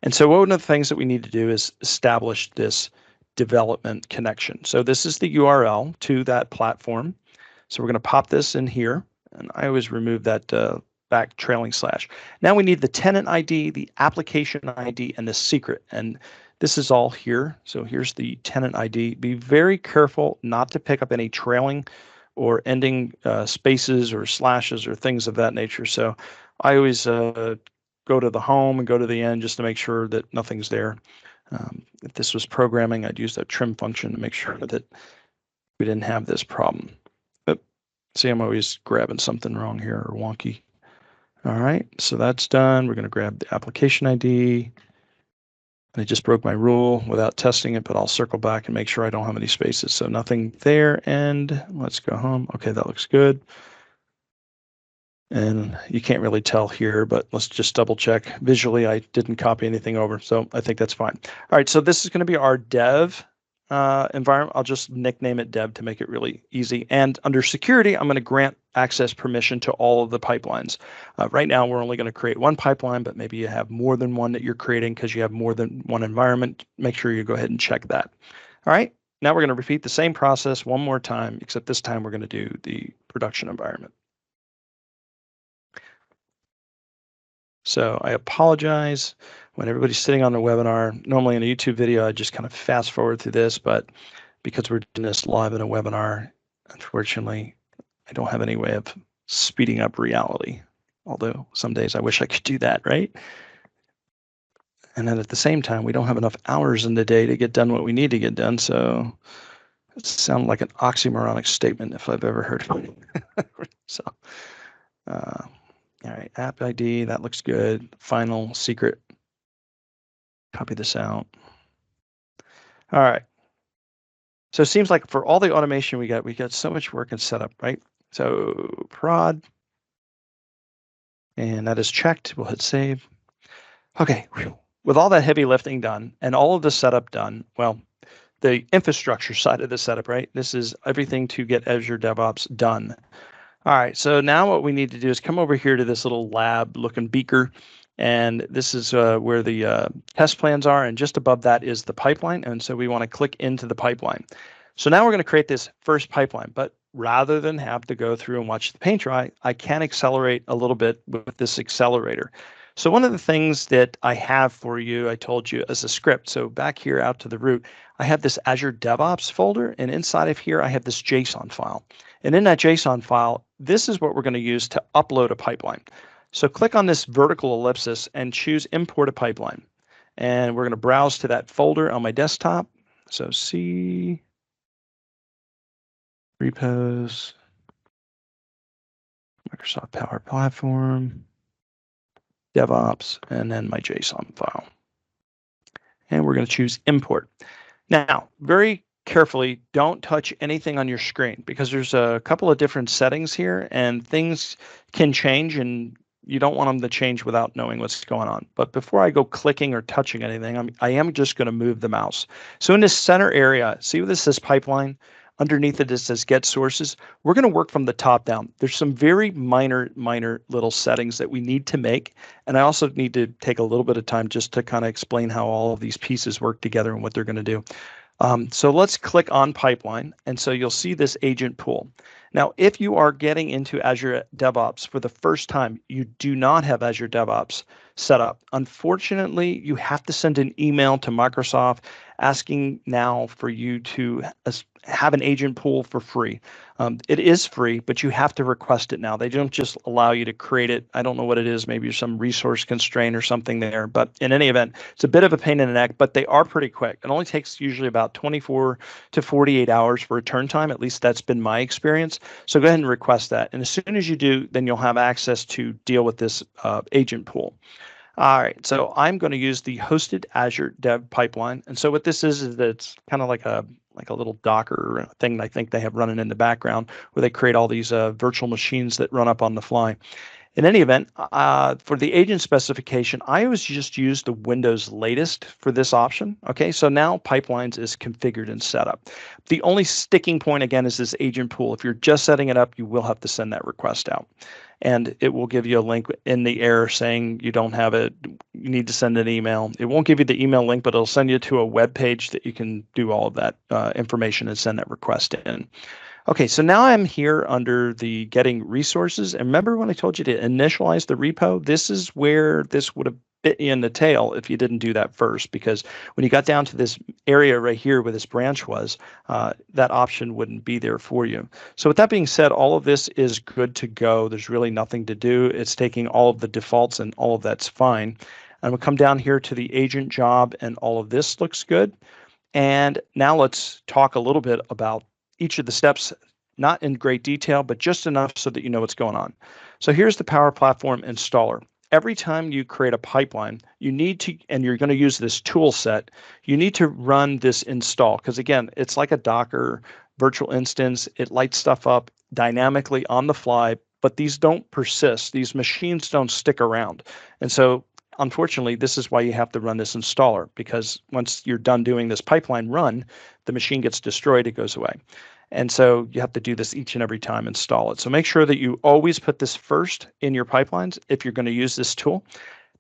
And so one of the things that we need to do is establish this development connection. So this is the URL to that platform. So we're going to pop this in here, and I always remove that back trailing slash. Now we need the tenant ID, the application ID, and the secret. And this is all here. So here's the tenant ID. Be very careful not to pick up any trailing or ending spaces or slashes or things of that nature. So I always go to the home and go to the end just to make sure that nothing's there. If this was programming, I'd use that trim function to make sure that we didn't have this problem. See, I'm always grabbing something wrong here or wonky. All right, so that's done. We're going to grab the application ID. I just broke my rule without testing it, but I'll circle back and make sure I don't have any spaces. So nothing there, and let's go home. Okay, that looks good. And you can't really tell here, but let's just double check. Visually, I didn't copy anything over, so I think that's fine. All right, so this is going to be our dev environment. I'll just nickname it dev to make it really easy. And under security, I'm going to grant access permission to all of the pipelines. Right now, we're only going to create one pipeline, but maybe you have more than one that you're creating because you have more than one environment. Make sure you go ahead and check that. All right, now we're going to repeat the same process one more time, except this time we're going to do the production environment. So I apologize when everybody's sitting on the webinar. Normally in a YouTube video, I just kind of fast forward through this, but because we're doing this live in a webinar, unfortunately, I don't have any way of speeding up reality. Although some days I wish I could do that, right? And then at the same time, we don't have enough hours in the day to get done what we need to get done. So it sounds like an oxymoronic statement if I've ever heard one. So, all right, app ID, that looks good. Final secret. Copy this out. All right. So it seems like for all the automation we got so much work and setup, right? So prod, and that is checked. We'll hit save. Okay, with all that heavy lifting done and all of the setup done, well, the infrastructure side of the setup, right? This is everything to get Azure DevOps done. All right, so now what we need to do is come over here to this little lab looking beaker. And this is where the test plans are. And just above that is the pipeline. And so we want to click into the pipeline. So now we're going to create this first pipeline. But rather than have to go through and watch the paint dry, I can accelerate a little bit with this accelerator. So one of the things that I have for you, I told you as a script. So back here out to the root, I have this Azure DevOps folder. And inside of here, I have this JSON file. And in that JSON file, this is what we're going to use to upload a pipeline. So click on this vertical ellipsis and choose Import a Pipeline. And we're going to browse to that folder on my desktop. So C, repos, Microsoft Power Platform, DevOps, and then my JSON file. And we're going to choose Import. Now, very carefully, don't touch anything on your screen because there's a couple of different settings here and things can change and you don't want them to change without knowing what's going on. But before I go clicking or touching anything, I am just going to move the mouse. So in this center area, see where this says pipeline? Underneath it says get sources. We're going to work from the top down. There's some very minor little settings that we need to make. And I also need to take a little bit of time just to kind of explain how all of these pieces work together and what they're going to do. So let's click on pipeline. And so you'll see this agent pool. Now, if you are getting into Azure DevOps for the first time, you do not have Azure DevOps set up. Unfortunately, you have to send an email to Microsoft asking now for you to have an agent pool for free. It is free, but you have to request it now. They don't just allow you to create it. I don't know what it is. Maybe some resource constraint or something there. But in any event, it's a bit of a pain in the neck, but they are pretty quick. It only takes usually about 24 to 48 hours for return time. At least that's been my experience. So go ahead and request that. And as soon as you do, then you'll have access to deal with this agent pool. All right, so I'm going to use the hosted Azure Dev Pipeline. And so what this is that it's kind of like a little Docker thing I think they have running in the background where they create all these virtual machines that run up on the fly. In any event, for the agent specification, I always just use the Windows latest for this option. Okay, so now pipelines is configured and set up. The only sticking point again is this agent pool. If you're just setting it up, you will have to send that request out. And it will give you a link in the error saying you don't have it, you need to send an email. It won't give you the email link, but it'll send you to a web page that you can do all of that information and send that request in. Okay, so now I'm here under the getting resources. And remember when I told you to initialize the repo? This is where this would have bit you in the tail if you didn't do that first, because when you got down to this area right here where this branch was, that option wouldn't be there for you. So with that being said, all of this is good to go. There's really nothing to do. It's taking all of the defaults and all of that's fine. And we'll come down here to the agent job and all of this looks good. And now let's talk a little bit about each of the steps, not in great detail, but just enough so that you know what's going on. So here's the Power Platform installer. Every time you create a pipeline, you need to, and you're going to use this tool set, you need to run this install. Because again, it's like a Docker virtual instance. It lights stuff up dynamically on the fly, but these don't persist. These machines don't stick around. And so unfortunately, this is why you have to run this installer, because once you're done doing this pipeline run, the machine gets destroyed, it goes away. And so you have to do this each and every time, install it. So make sure that you always put this first in your pipelines if you're going to use this tool.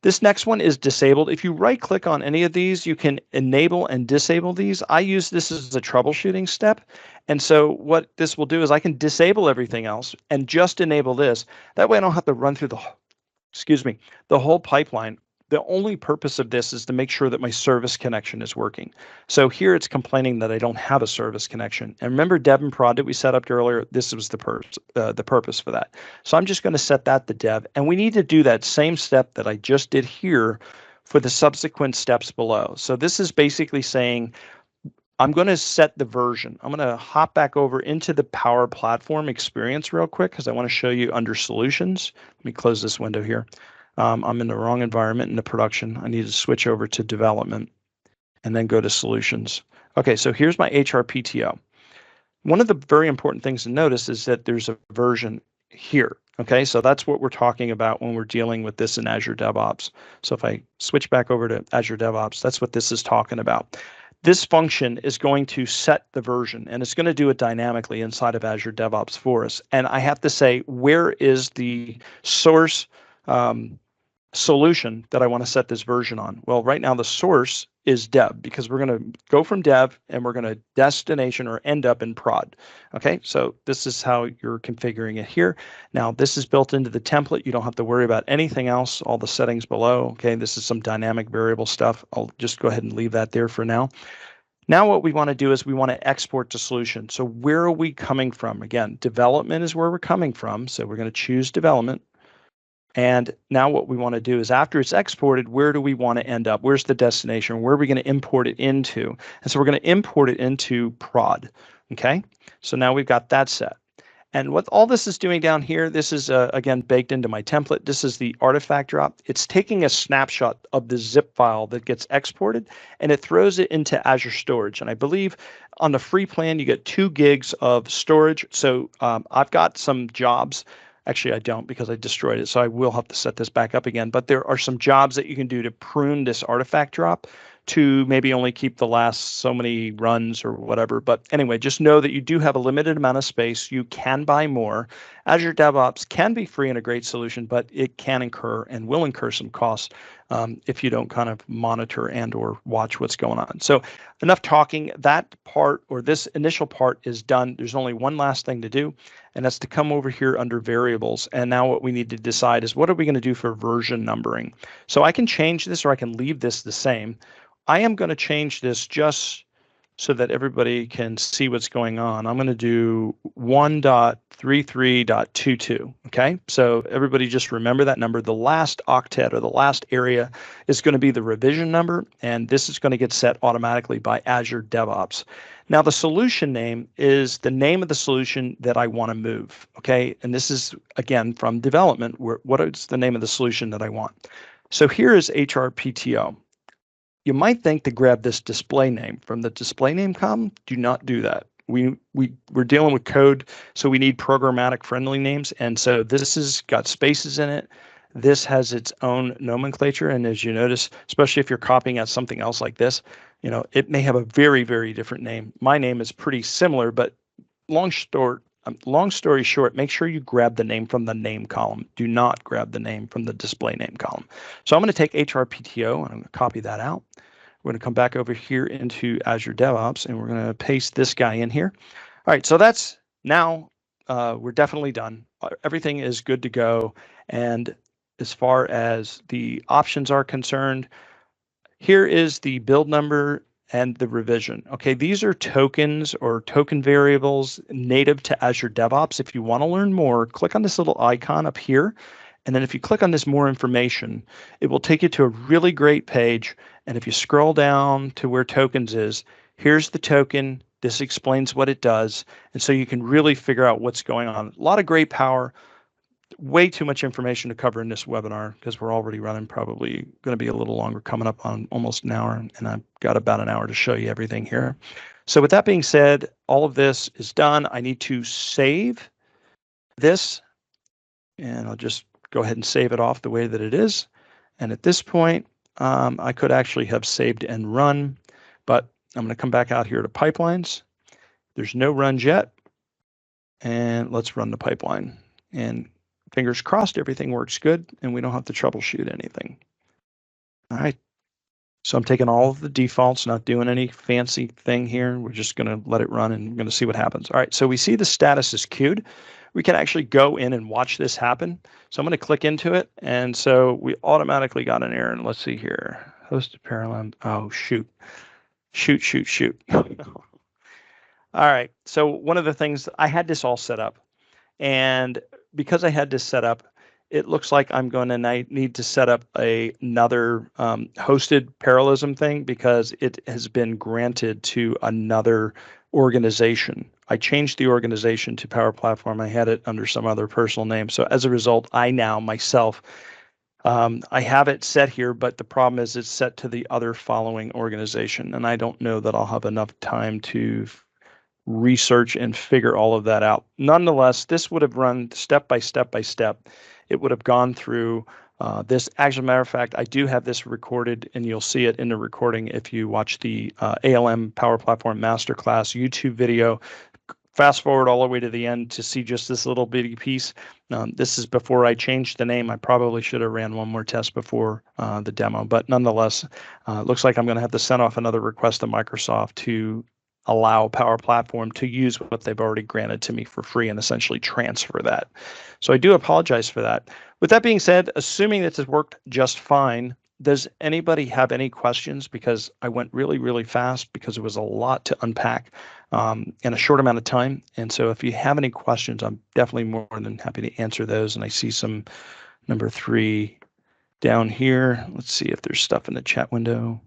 This next one is disabled. If you right click on any of these, you can enable and disable these. I use this as a troubleshooting step. And so what this will do is I can disable everything else and just enable this. That way I don't have to run through the whole pipeline. The only purpose of this is to make sure that my service connection is working. So here it's complaining that I don't have a service connection. And remember dev and prod that we set up earlier? This was the purpose for that. So I'm just going to set that to dev. And we need to do that same step that I just did here for the subsequent steps below. So this is basically saying, I'm going to set the version. I'm going to hop back over into the Power Platform experience real quick because I want to show you under solutions. Let me close this window here. I'm in the wrong environment in the production. I need to switch over to development and then go to solutions. Okay, so here's my HRPTO. One of the very important things to notice is that there's a version here. Okay, so that's what we're talking about when we're dealing with this in Azure DevOps. So if I switch back over to Azure DevOps, that's what this is talking about. this function is going to set the version, and it's going to do it dynamically inside of Azure DevOps for us. And I have to say, where is the source solution that I want to set this version on? Well, right now the source is dev, because we're going to go from dev and we're going to destination or end up in prod. Okay, so this is how you're configuring it here. Now this is built into the template. You don't have to worry about anything else, all the settings below. Okay, this is some dynamic variable stuff. I'll just go ahead and leave that there for now. Now what we want to do is we want to export to solution. So where are we coming from? Again, development is where we're coming from. So we're going to choose development. And now what we want to do is, after it's exported, where do we want to end up? Where's the destination? Where are we going to import it into? And so we're going to import it into prod. Okay, so now we've got that set. And what all this is doing down here, this is, again, baked into my template. This is the artifact drop. It's taking a snapshot of the zip file that gets exported, and it throws it into Azure Storage. And I believe on the free plan, you get 2 gigs of storage. So I've got some jobs. Actually, I don't, because I destroyed it, so I will have to set this back up again. But there are some jobs that you can do to prune this artifact drop to maybe only keep the last so many runs or whatever. But anyway, just know that you do have a limited amount of space. You can buy more. Azure DevOps can be free and a great solution, but it can incur and will incur some costs if you don't kind of monitor and or watch what's going on. So enough talking. That part, or this initial part, is done. There's only one last thing to do, and that's to come over here under variables. And now what we need to decide is, what are we going to do for version numbering? So I can change this, or I can leave this the same. I am going to change this just so that everybody can see what's going on. I'm going to do 1.33.22. Okay, so everybody just remember that number. The last octet, or the last area, is going to be the revision number, and this is going to get set automatically by Azure DevOps. Now the solution name is the name of the solution that I want to move. Okay, and this is, again, from development. What is the name of the solution that I want? So here is HRPTO. You might think to grab this display name from the display name column. Do not do that. We're dealing with code, so we need programmatic friendly names. And so this has got spaces in it. This has its own nomenclature. And as you notice, especially if you're copying out something else like this, it may have a very, very different name. My name is pretty similar, but long story short, make sure you grab the name from the name column. Do not grab the name from the display name column. So I'm going to take HRPTO and I'm going to copy that out. We're going to come back over here into Azure DevOps, and we're going to paste this guy in here. All right, so that's now we're definitely done. Everything is good to go. And as far as the options are concerned, here is the build number and the revision. Okay, these are tokens or token variables native to Azure DevOps. If you want to learn more, click on this little icon up here. And then if you click on this more information, it will take you to a really great page. And if you scroll down to where tokens is, here's the token. This explains what it does. And so you can really figure out what's going on. A lot of great power. Way too much information to cover in this webinar, because we're already running, probably going to be a little longer, coming up on almost an hour, and I've got about an hour to show you everything here. So with that being said, all of this is done. I need to save this, and I'll just go ahead and save it off the way that it is. And at this point, I could actually have saved and run, but I'm going to come back out here to pipelines. There's no runs yet, and let's run the pipeline. And fingers crossed, everything works good and we don't have to troubleshoot anything. All right. So I'm taking all of the defaults, not doing any fancy thing here. We're just going to let it run and we're going to see what happens. All right. So we see the status is queued. We can actually go in and watch this happen. So I'm going to click into it. And so we automatically got an error. And let's see here. Hosted parallel. Oh, shoot. Shoot. All right. So one of the things, I had this all set up. And because I had this set up, it looks like I'm going to need to set up another hosted parallelism thing, because it has been granted to another organization. I changed the organization to Power Platform. I had it under some other personal name. So as a result, I now myself, I have it set here, but the problem is it's set to the other following organization. And I don't know that I'll have enough time to research and figure all of that out. Nonetheless, this would have run step by step by step. It would have gone through As a matter of fact, I do have this recorded, and you'll see it in the recording if you watch the ALM Power Platform Masterclass YouTube video. Fast forward all the way to the end to see just this little bitty piece. This is before I changed the name. I probably should have ran one more test before the demo, but nonetheless, it looks like I'm going to have to send off another request to Microsoft to allow Power Platform to use what they've already granted to me for free and essentially transfer that. So I do apologize for that. With that being said, assuming that this worked just fine, does anybody have any questions? Because I went really, really fast because it was a lot to unpack in a short amount of time. And so if you have any questions, I'm definitely more than happy to answer those. And I see some number 3 down here. Let's see if there's stuff in the chat window.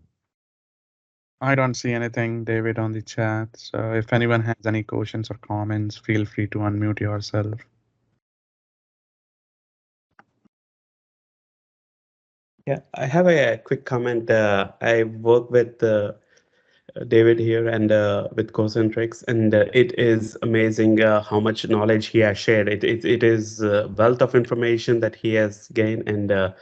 I don't see anything, David, on the chat. So if anyone has any questions or comments, feel free to unmute yourself. Yeah, I have a quick comment. I work with David here and with Concentrix, and it is amazing how much knowledge he has shared. It is a wealth of information that he has gained, and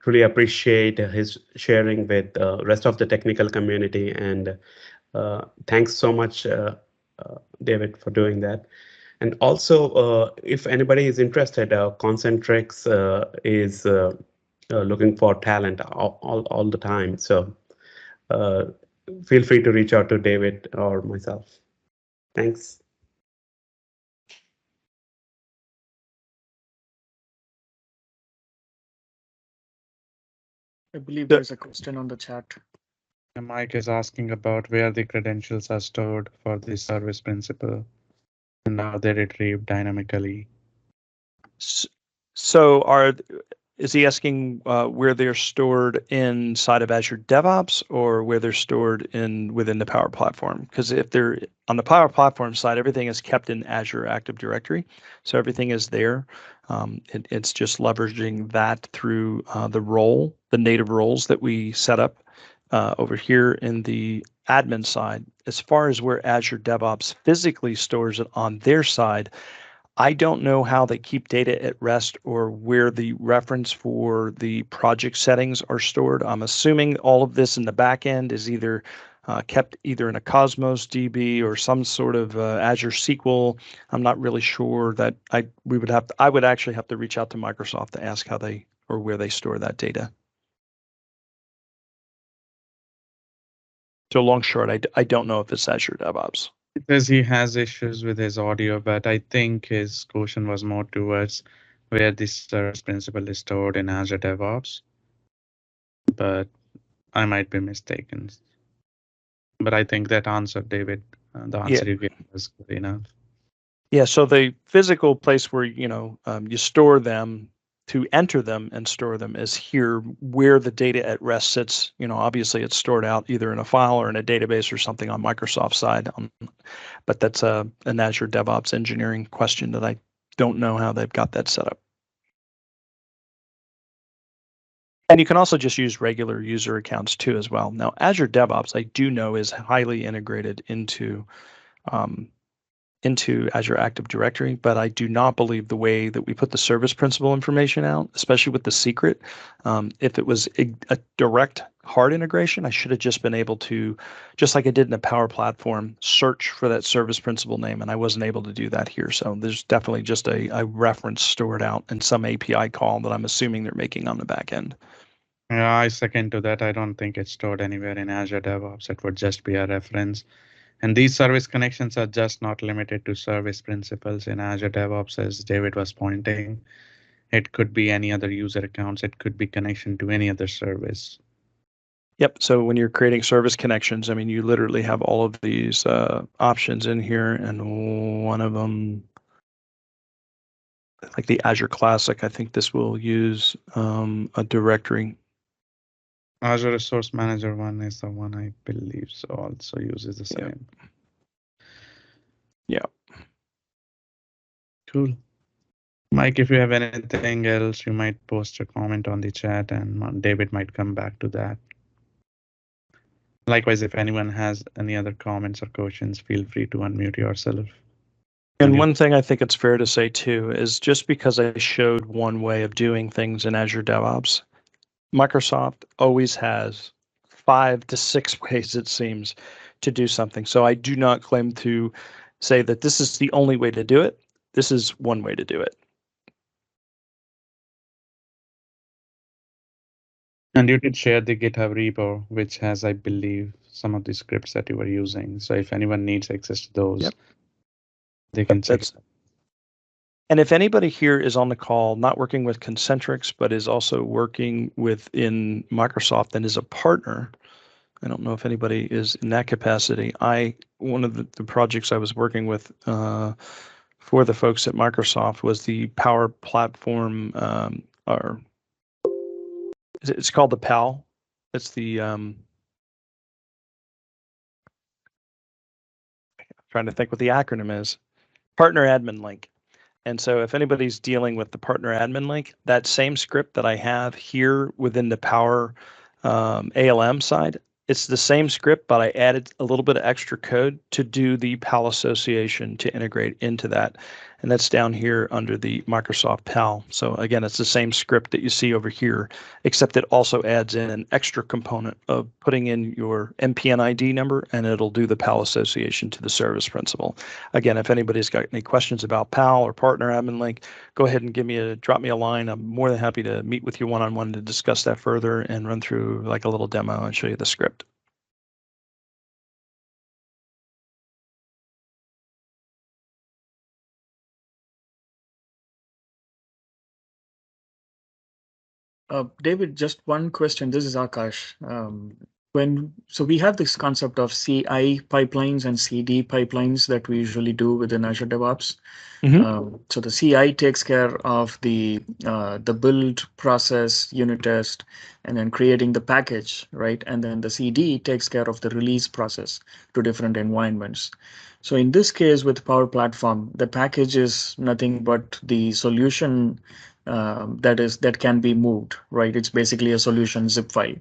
truly appreciate his sharing with the rest of the technical community. And thanks so much, David, for doing that. And also, if anybody is interested, Concentrix is looking for talent all the time. So feel free to reach out to David or myself. Thanks. I believe there's a question on the chat. Mike is asking about where the credentials are stored for the service principal and now they're retrieved dynamically. So is he asking where they're stored inside of Azure DevOps or where they're stored within the Power Platform? Because if they're on the Power Platform side, everything is kept in Azure Active Directory, so everything is there. It's just leveraging that through the native roles that we set up over here in the admin side. As far as where Azure DevOps physically stores it on their side, I don't know how they keep data at rest or where the reference for the project settings are stored. I'm assuming all of this in the back end is either kept either in a Cosmos DB or some sort of Azure SQL. I'm not really sure that I would actually have to reach out to Microsoft to ask how they or where they store that data. So long short, I don't know if it's Azure DevOps. It says he has issues with his audio, but I think his question was more towards where the service principal is stored in Azure DevOps. But I might be mistaken. But I think that answer, David, the answer you gave was good enough. Yeah, so the physical place where you store them, to enter them and store them, is here where the data at rest sits. Obviously it's stored out either in a file or in a database or something on Microsoft side. But that's an Azure DevOps engineering question that I don't know how they've got that set up. And you can also just use regular user accounts too as well. Now, Azure DevOps, I do know, is highly integrated into Azure Active Directory, but I do not believe the way that we put the service principal information out, especially with the secret, if it was a direct hard integration, I should have just been able to, just like I did in the Power Platform, search for that service principal name, and I wasn't able to do that here. So there's definitely just a reference stored out in some API call that I'm assuming they're making on the back end. Yeah, I second to that. I don't think it's stored anywhere in Azure DevOps. It would just be a reference. And these service connections are just not limited to service principals in Azure DevOps, as David was pointing. It could be any other user accounts. It could be connection to any other service. Yep. So when you're creating service connections, I mean, you literally have all of these options in here, and one of them, like the Azure Classic, I think this will use a directory. Azure Resource Manager one is the one I believe so also uses the same. Yeah. Cool. Mike, if you have anything else, you might post a comment on the chat and David might come back to that. Likewise, if anyone has any other comments or questions, feel free to unmute yourself. And one thing I think it's fair to say too is just because I showed one way of doing things in Azure DevOps, Microsoft always has 5 to 6 ways, it seems, to do something. So I do not claim to say that this is the only way to do it. This is one way to do it. And you did share the GitHub repo, which has, I believe, some of the scripts that you were using. So if anyone needs access to those, Yep. they can check it. And if anybody here is on the call, not working with Concentrix, but is also working within Microsoft and is a partner, I don't know if anybody is in that capacity. One of the projects I was working with for the folks at Microsoft was the Power Platform, or it's called the PAL. It's the trying to think what the acronym is. Partner Admin Link. And so if anybody's dealing with the Partner Admin Link, that same script that I have here within the Power ALM side, it's the same script, but I added a little bit of extra code to do the PAL association to integrate into that. And that's down here under the Microsoft PAL. So again, it's the same script that you see over here, except it also adds in an extra component of putting in your MPN ID number, and it'll do the PAL association to the service principal. Again, if anybody's got any questions about PAL or Partner Admin Link, go ahead and drop me a line. I'm more than happy to meet with you one-on-one to discuss that further and run through like a little demo and show you the script. David, just one question. This is Akash. So we have this concept of CI pipelines and CD pipelines that we usually do within Azure DevOps. So the CI takes care of the build process, unit test, and then creating the package, right? And then the CD takes care of the release process to different environments. So in this case with Power Platform, the package is nothing but the solution that can be moved, right? It's basically a solution zip file,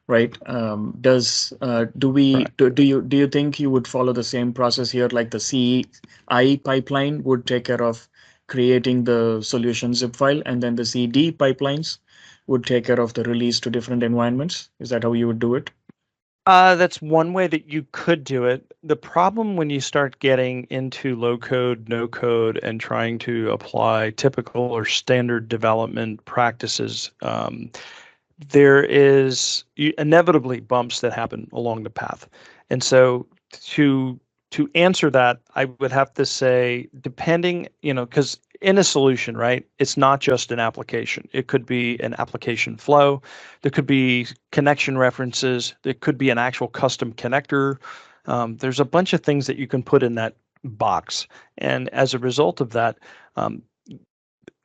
right? Do you think you would follow the same process here, like the CI pipeline would take care of creating the solution zip file, and then the CD pipelines would take care of the release to different environments? Is that how you would do it? That's one way that you could do it. The problem when you start getting into low code, no code, and trying to apply typical or standard development practices, there is inevitably bumps that happen along the path. And so to answer that, I would have to say, depending, because in a solution, right, it's not just an application. It could be an application flow. There could be connection references. There could be an actual custom connector. There's a bunch of things that you can put in that box. And as a result of that,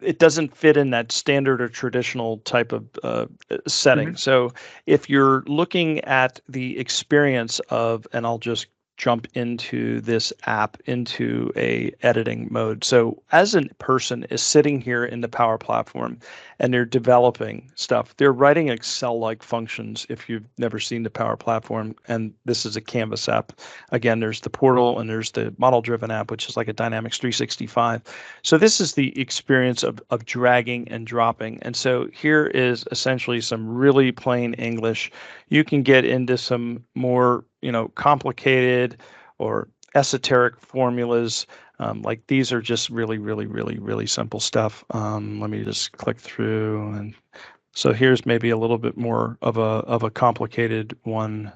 it doesn't fit in that standard or traditional type of setting. Mhm. So if you're looking at the experience of, and I'll just jump into this app into a editing mode. So as a person is sitting here in the Power Platform and they're developing stuff, they're writing Excel-like functions if you've never seen the Power Platform, and this is a Canvas app. Again, there's the portal and there's the model-driven app, which is like a Dynamics 365. So this is the experience of dragging and dropping. And so here is essentially some really plain English. You can get into some more, complicated or esoteric formulas. Like these are just really, really, really, really simple stuff. Let me just click through. And so here's maybe a little bit more of a complicated one.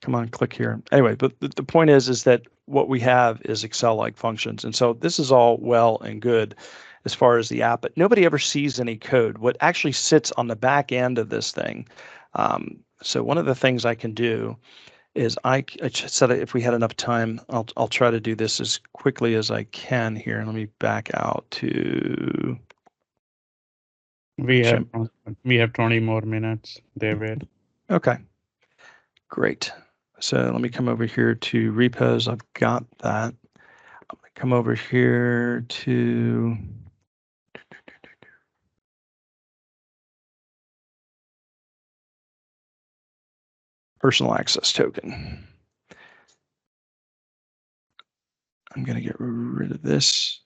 Come on, click here. Anyway, but the point is that what we have is Excel-like functions. And so this is all well and good as far as the app, but nobody ever sees any code. What actually sits on the back end of this thing. So one of the things I can do is I said if we had enough time, I'll try to do this as quickly as I can here. Let me back out to. We have 20 more minutes, David. Okay, great. So let me come over here to repos. I've got that. I'm going to come over here to personal access token. I'm going to get rid of this.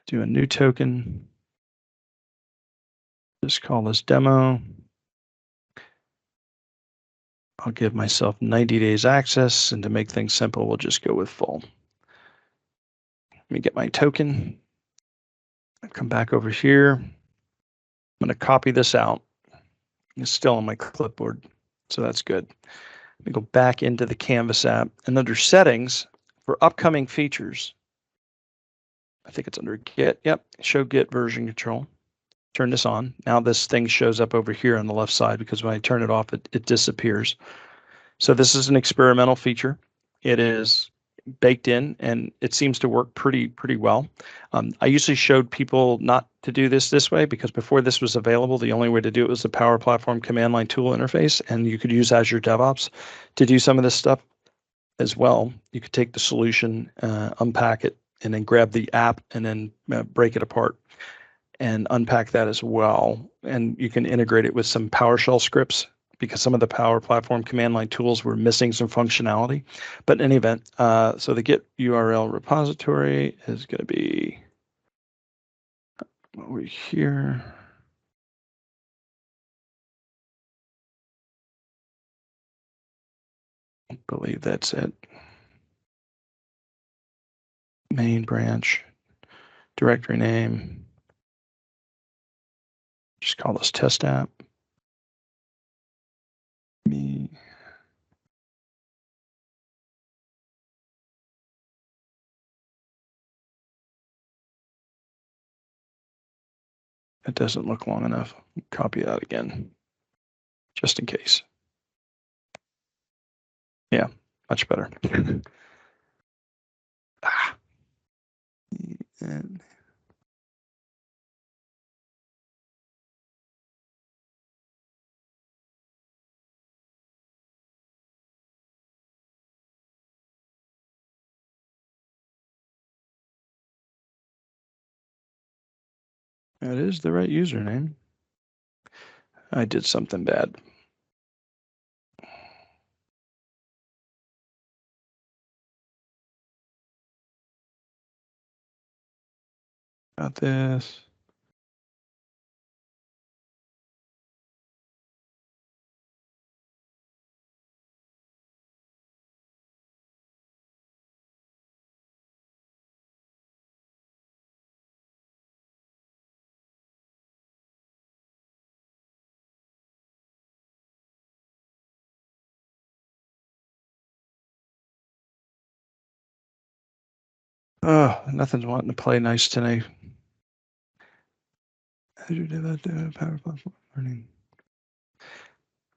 Do a new token. Just call this demo. I'll give myself 90 days access, and to make things simple, we'll just go with full. Let me get my token. I'll come back over here. I'm going to copy this out. It's still on my clipboard, so that's good. Let me go back into the Canvas app, and under settings for upcoming features, I think it's under Git. Yep, show Git version control. Turn this on. Now this thing shows up over here on the left side because when I turn it off, it disappears. So this is an experimental feature. It is baked in and it seems to work pretty well. I usually showed people not to do this way because before this was available, the only way to do it was the Power Platform command line tool interface, and you could use Azure DevOps to do some of this stuff as well. You could take the solution, unpack it, and then grab the app and then break it apart and unpack that as well. And you can integrate it with some PowerShell scripts because some of the Power Platform command line tools were missing some functionality. But in any event, so the Git URL repository is going to be over here. I believe that's it. Main branch, directory name. Just call this test app. Me. It doesn't look long enough. Copy that again, just in case. Yeah, much better. And that is the right username. I did something bad. Got this. Oh, nothing's wanting to play nice tonight. Azure DevOps, Power Platform learning.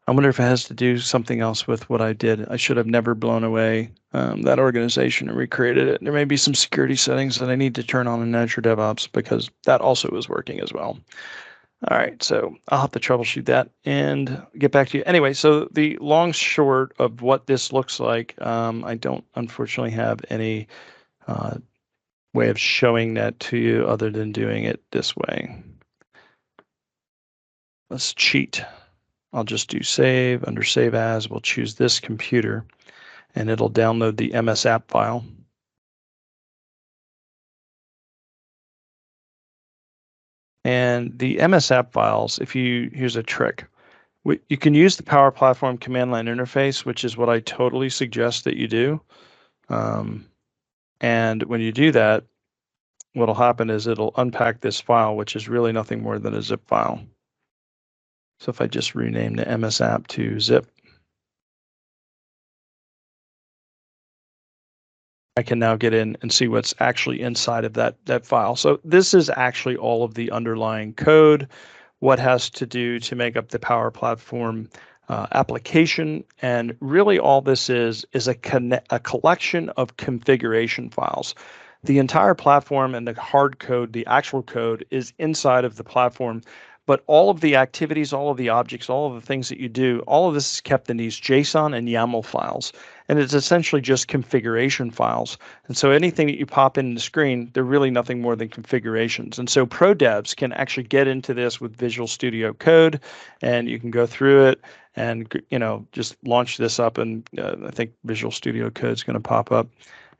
I wonder if it has to do something else with what I did. I should have never blown away that organization and recreated it. There may be some security settings that I need to turn on in Azure DevOps because that also was working as well. All right, so I'll have to troubleshoot that and get back to you. Anyway, so the long short of what this looks like, I don't unfortunately have any way of showing that to you other than doing it this way. Let's cheat. I'll just do save. Under save as, we'll choose this computer and it'll download the MS app file. And the MS app files, here's a trick. You can use the Power Platform command line interface, which is what I totally suggest that you do. And when you do that, what'll happen is it'll unpack this file, which is really nothing more than a zip file. So if I just rename the MS app to zip, I can now get in and see what's actually inside of that file. So this is actually all of the underlying code, what has to do to make up the Power Platform application. And really all this is a collection of configuration files. The entire platform and the hard code, the actual code, is inside of the platform, but all of the activities, all of the objects, all of the things that you do, all of this is kept in these JSON and YAML files. And it's essentially just configuration files. And so anything that you pop in the screen, they're really nothing more than configurations. And so pro devs can actually get into this with Visual Studio Code, and you can go through it and just launch this up. And I think Visual Studio Code is going to pop up.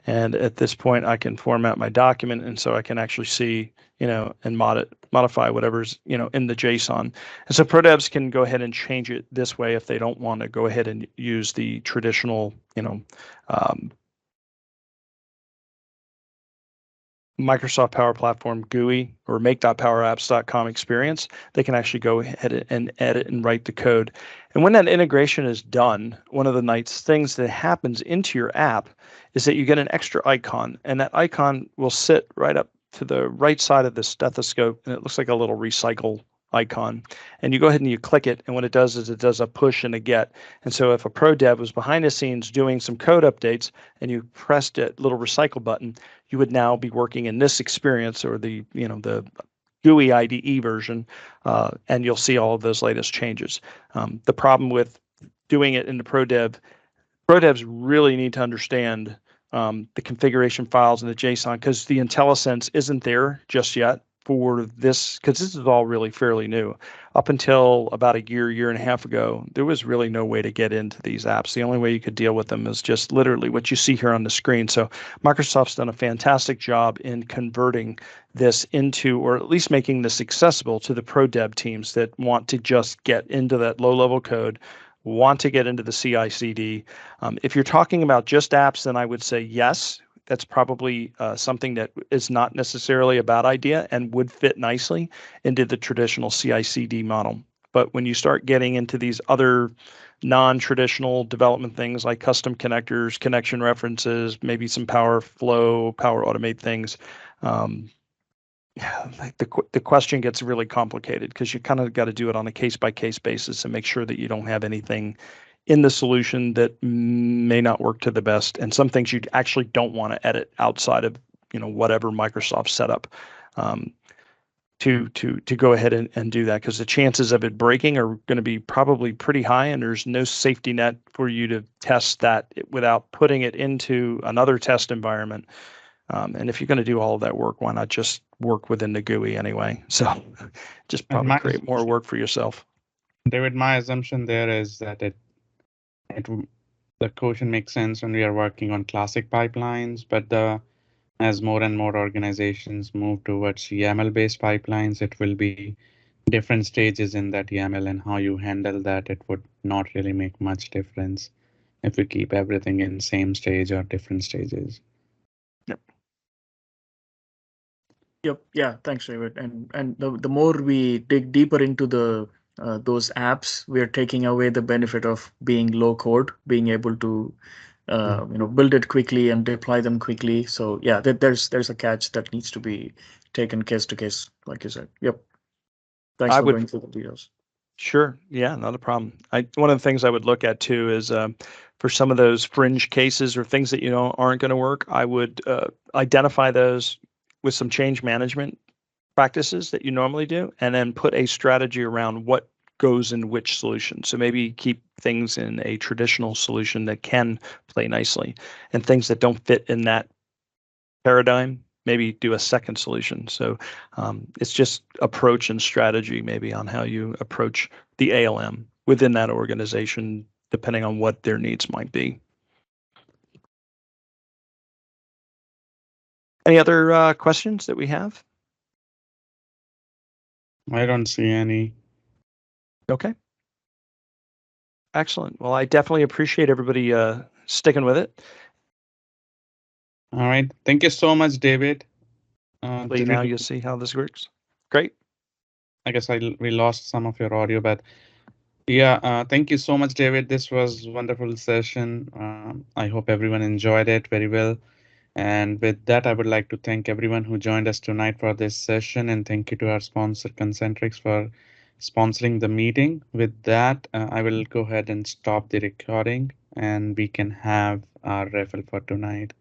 And at this point, I can format my document, and so I can actually see, and modify whatever's, in the JSON. And so pro devs can go ahead and change it this way if they don't want to go ahead and use the traditional, Microsoft Power Platform GUI or make.powerapps.com experience. They can actually go ahead and edit and write the code. And when that integration is done, one of the nice things that happens into your app is that you get an extra icon, and that icon will sit right up to the right side of the stethoscope, and it looks like a little recycle icon. And you go ahead and you click it, and what it does is it does a push and a get. And so if a pro dev was behind the scenes doing some code updates and you pressed that little recycle button, you would now be working in this experience, or the GUI IDE version, and you'll see all of those latest changes. The problem with doing it in the pro devs really need to understand the configuration files and the JSON, because the IntelliSense isn't there just yet for this, because this is all really fairly new. Up until about a year and a half ago, there was really no way to get into these apps. The only way you could deal with them is just literally what you see here on the screen. So Microsoft's done a fantastic job in converting this into, or at least making this accessible to the pro dev teams that want to just get into that low-level code, want to get into the CI/CD. If you're talking about just apps, then I would say yes. That's probably something that is not necessarily a bad idea and would fit nicely into the traditional CI/CD model. But when you start getting into these other non-traditional development things like custom connectors, connection references, maybe some Power Flow, Power Automate things, the question gets really complicated, because you kind of got to do it on a case-by-case basis and make sure that you don't have anything in the solution that may not work to the best, and some things you actually don't want to edit outside of whatever Microsoft set up to go ahead and do that, because the chances of it breaking are going to be probably pretty high, and there's no safety net for you to test that without putting it into another test environment. And if you're going to do all of that work, why not just work within the GUI anyway? So just probably create more work for yourself. David, my assumption there is that the quotient makes sense when we are working on classic pipelines, but as more and more organizations move towards YAML-based pipelines, it will be different stages in that YAML, and how you handle that, it would not really make much difference if you keep everything in same stage or different stages. Yep. Yeah. Thanks, David. And the more we dig deeper into those apps, we are taking away the benefit of being low code, being able to build it quickly and deploy them quickly. So yeah, there's a catch that needs to be taken case to case, like you said. Yep. Thanks for going through the details. Sure. Yeah, not a problem. One of the things I would look at too is for some of those fringe cases or things that aren't going to work, I would identify those with some change management practices that you normally do, and then put a strategy around what goes in which solution. So maybe keep things in a traditional solution that can play nicely, and things that don't fit in that paradigm, maybe do a second solution. So it's just approach and strategy maybe on how you approach the ALM within that organization, depending on what their needs might be. Any other questions that we have? I don't see any. Okay. Excellent. Well, I definitely appreciate everybody sticking with it. All right. Thank you so much, David. Now you'll see how this works. Great. I guess we lost some of your audio, but yeah, thank you so much, David. This was a wonderful session. I hope everyone enjoyed it very well. And with that, I would like to thank everyone who joined us tonight for this session, and thank you to our sponsor Concentrix for sponsoring the meeting. With that, I will go ahead and stop the recording, and we can have our raffle for tonight.